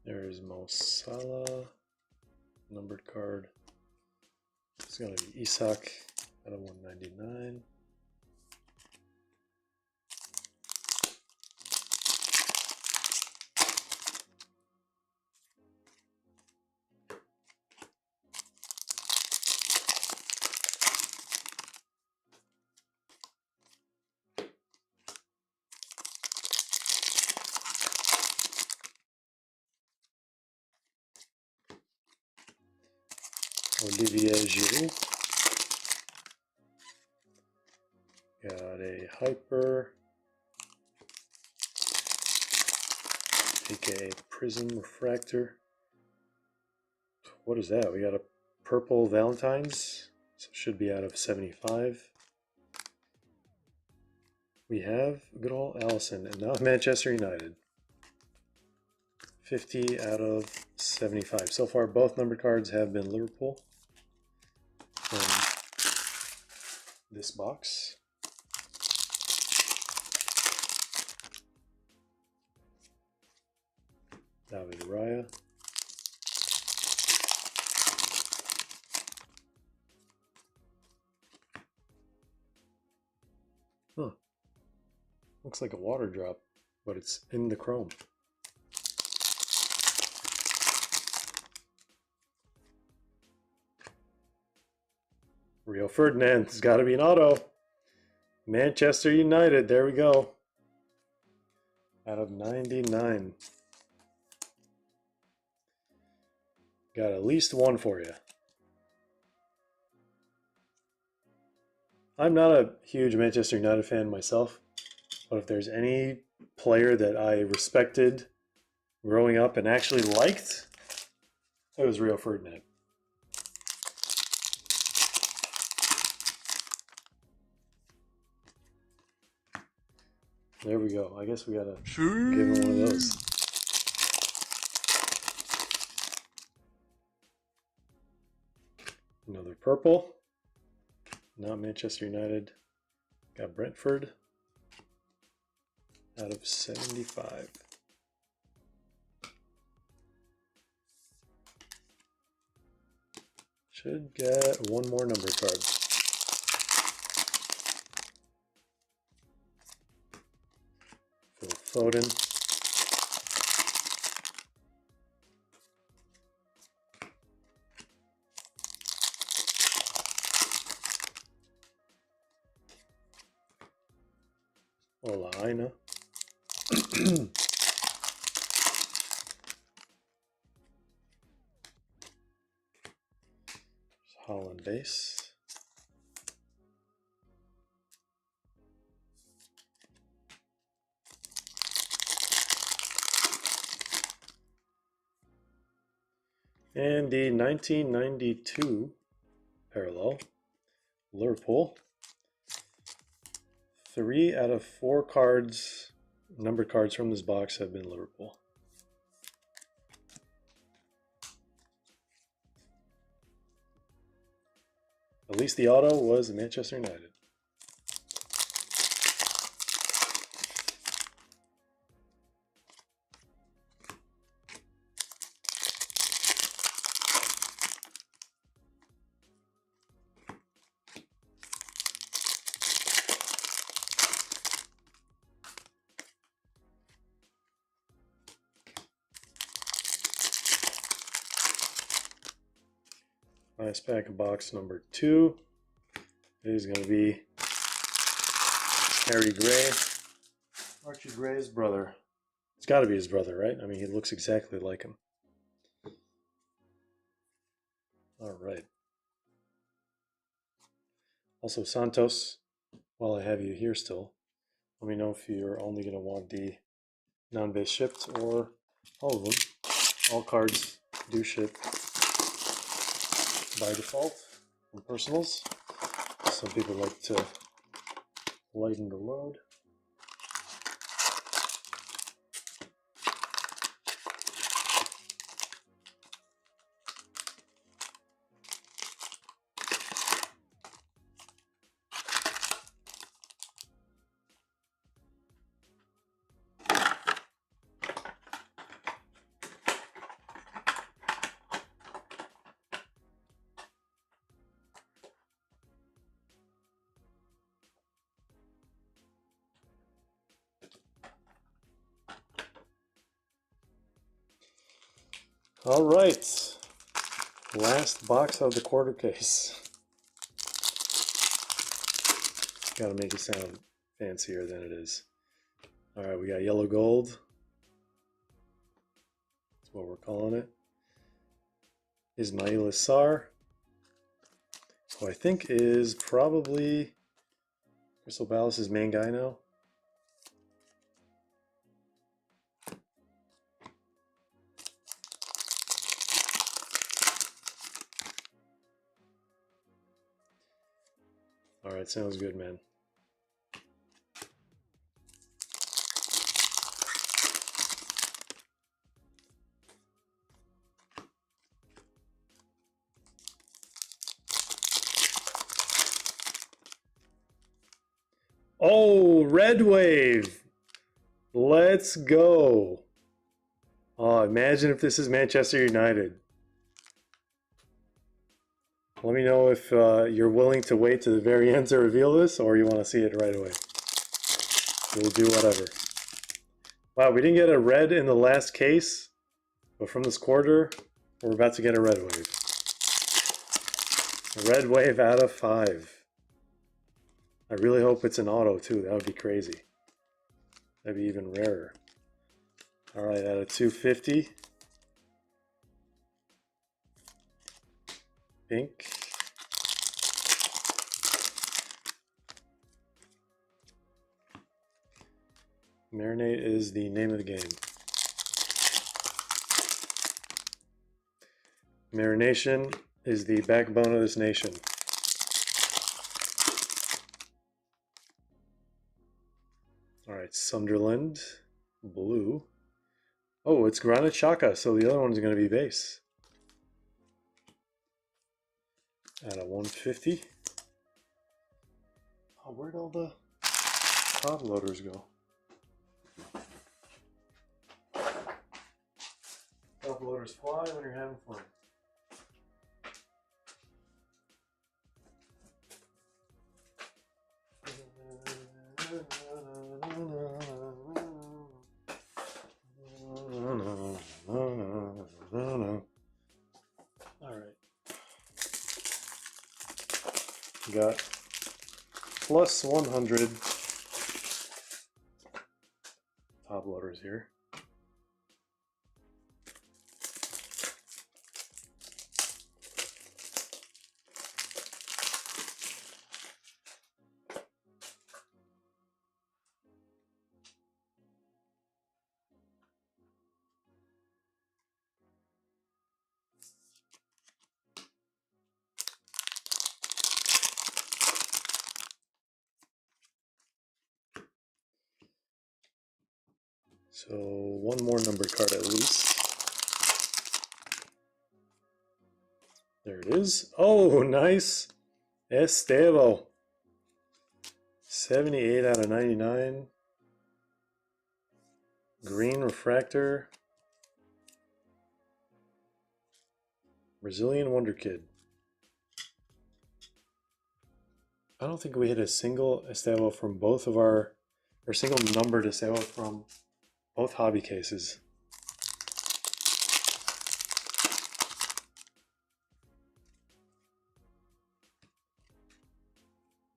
There's Mo Salah, numbered card. It's going to be Isak out of 199. Olivier Giroud. Got a Hyper, aka Prism Refractor. What is that? We got a purple Valentine's, so it should be out of 75. We have good old Allison, and not Manchester United. 50 out of 75. So far, both numbered cards have been Liverpool from this box. David Raya. Huh. Looks like a water drop, but it's in the chrome. Rio Ferdinand. It's got to be an auto. Manchester United. There we go. Out of 99. Got at least one for you. I'm not a huge Manchester United fan myself, but if there's any player that I respected growing up and actually liked, it was Rio Ferdinand. There we go. I guess we gotta give him one of those. Another purple. Not Manchester United. Got Brentford. Out of 75. Should get one more number card. Phil Foden. Ola Aina. Holland base. And the 1992 parallel, Liverpool. 3 out of 4 cards, numbered cards from this box have been Liverpool. At least the auto was Manchester United. Nice pack of box number 2 is going to be Harry Gray, Archie Gray's brother. It's got to be his brother, right? I mean, he looks exactly like him. All right. Also, Santos, while I have you here still, let me know if you're only going to want the non-base shipped or all of them. All cards do ship by default from personals. Some people like to lighten the load. All right, last box of the quarter case. Got to make it sound fancier than it is. All right, we got yellow gold. That's what we're calling it. Ismail Assar, who I think is probably Crystal Palace's main guy now. All right, sounds good, man. Oh, Red Wave. Let's go. Oh, imagine if this is Manchester United. Let me know if you're willing to wait to the very end to reveal this, or you want to see it right away. We'll do whatever. Wow, we didn't get a red in the last case, but from this quarter, we're about to get a red wave. A red wave out of 5. I really hope it's an auto too. That would be crazy. That'd be even rarer. All right, out of 250. Pink. Marinate is the name of the game. Marination is the backbone of this nation. All right, Sunderland, blue. Oh, it's Granit Xhaka, so the other one's going to be base. At a 150. Oh, where'd all the top loaders go? Top loaders fly when you're having fun. Alright. Got plus 100 top loaders here. So one more numbered card at least. There it is. Oh, nice. Estevo. 78 out of 99. Green refractor. Brazilian Wonder Kid. I don't think we hit a single Estevo from both of our, or single numbered Estevo from both hobby cases.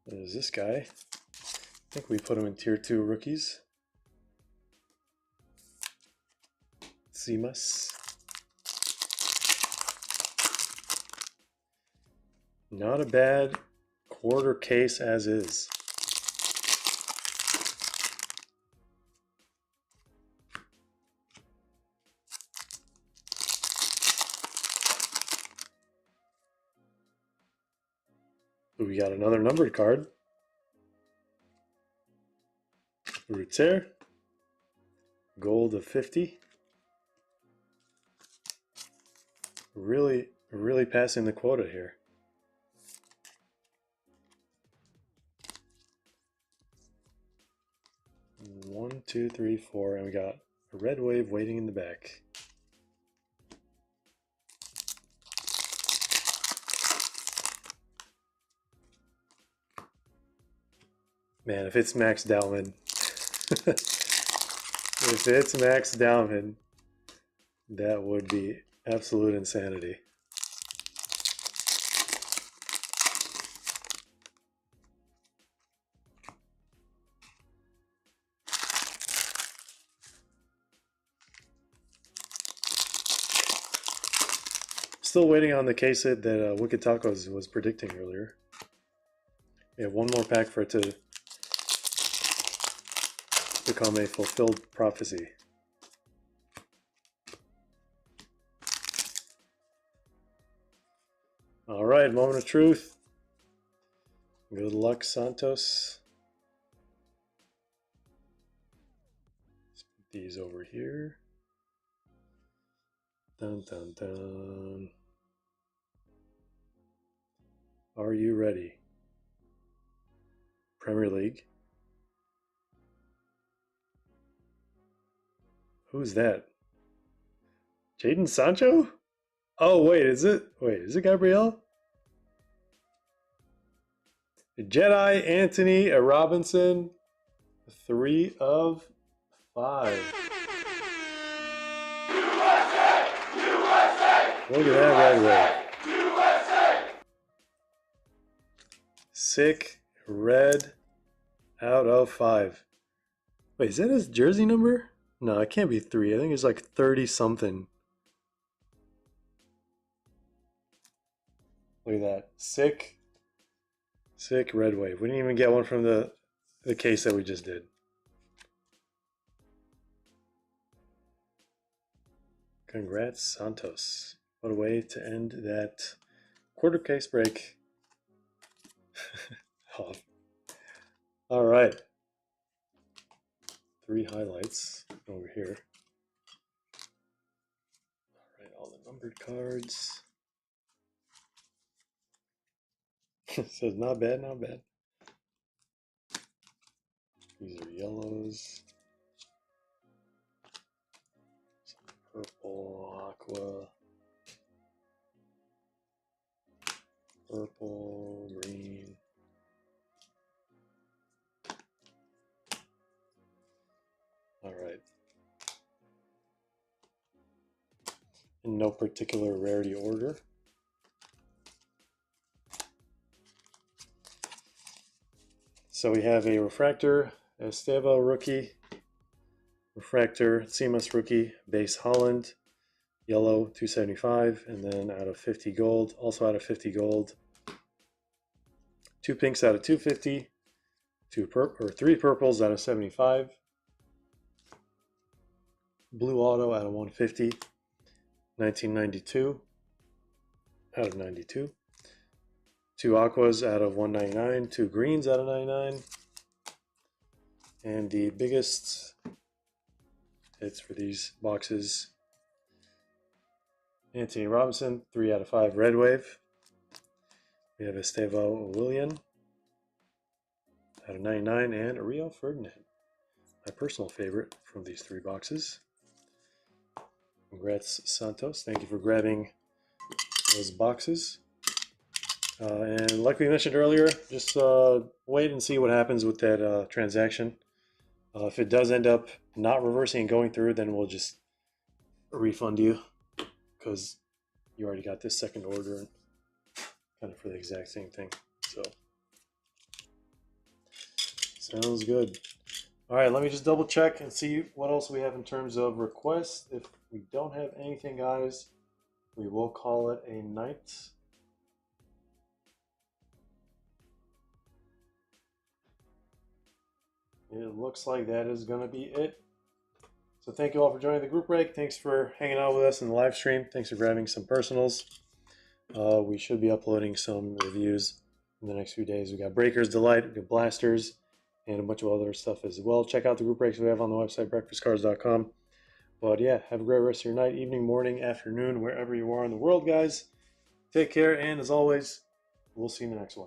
There's this guy. I think we put him in tier 2 rookies. Simas. Not a bad quarter case as is. We got another numbered card. Rutzer. Gold of 50. Really passing the quota here. One, two, three, four, and we got a red wave waiting in the back. Man, if it's Max Dowman, if it's Max Dowman, that would be absolute insanity. Still waiting on the case hit that Wicked Tacos was predicting earlier. We have one more pack for it to become a fulfilled prophecy. All right, moment of truth. Good luck, Santos. Let's put these over here. Dun, dun, dun. Are you ready? Premier League. Who's that? Jadon Sancho? Oh, wait, is it Gabriel? Jedi, Anthony, a Robinson, 3 of 5. Look at that red wave. Sick red out of 5. Wait, is that his jersey number? No, it can't be 3. I think it's like 30 something. Look at that. Sick red wave. We didn't even get one from the case that we just did. Congrats, Santos. What a way to end that quarter case break. Oh. All right. 3 highlights over here. All right, all the numbered cards. It says not bad, not bad. These are yellows. Some purple, aqua. Purple, green. All right. In no particular rarity order. So we have a refractor, Esteva rookie, refractor, Seamus rookie, base Holland, yellow 275, and then out of 50 gold, also out of 50 gold, 2 pinks out of 250, 3 purples out of 75, blue auto out of 150, 1992 out of 92, 2 aquas out of 199, 2 greens out of 99, and the biggest hits for these boxes, Anthony Robinson, 3 out of 5 red wave. We have Esteva Willian out of 99, and Rio Ferdinand, my personal favorite from these 3 boxes. Congrats, Santos. Thank you for grabbing those boxes. And like we mentioned earlier, just wait and see what happens with that transaction. If it does end up not reversing and going through, then we'll just refund you because you already got this second order and kind of for the exact same thing. So sounds good. All right, let me just double check and see what else we have in terms of requests. If we don't have anything, guys, we will call it a night. It looks like that is going to be it. So thank you all for joining the group break. Thanks for hanging out with us in the live stream. Thanks for grabbing some personals. We should be uploading some reviews in the next few days. We got Breakers Delight, we got Blasters, and a bunch of other stuff as well. Check out the group breaks we have on the website, breakfastcards.com. But yeah, have a great rest of your night, evening, morning, afternoon, wherever you are in the world, guys. Take care, and as always, we'll see you in the next one.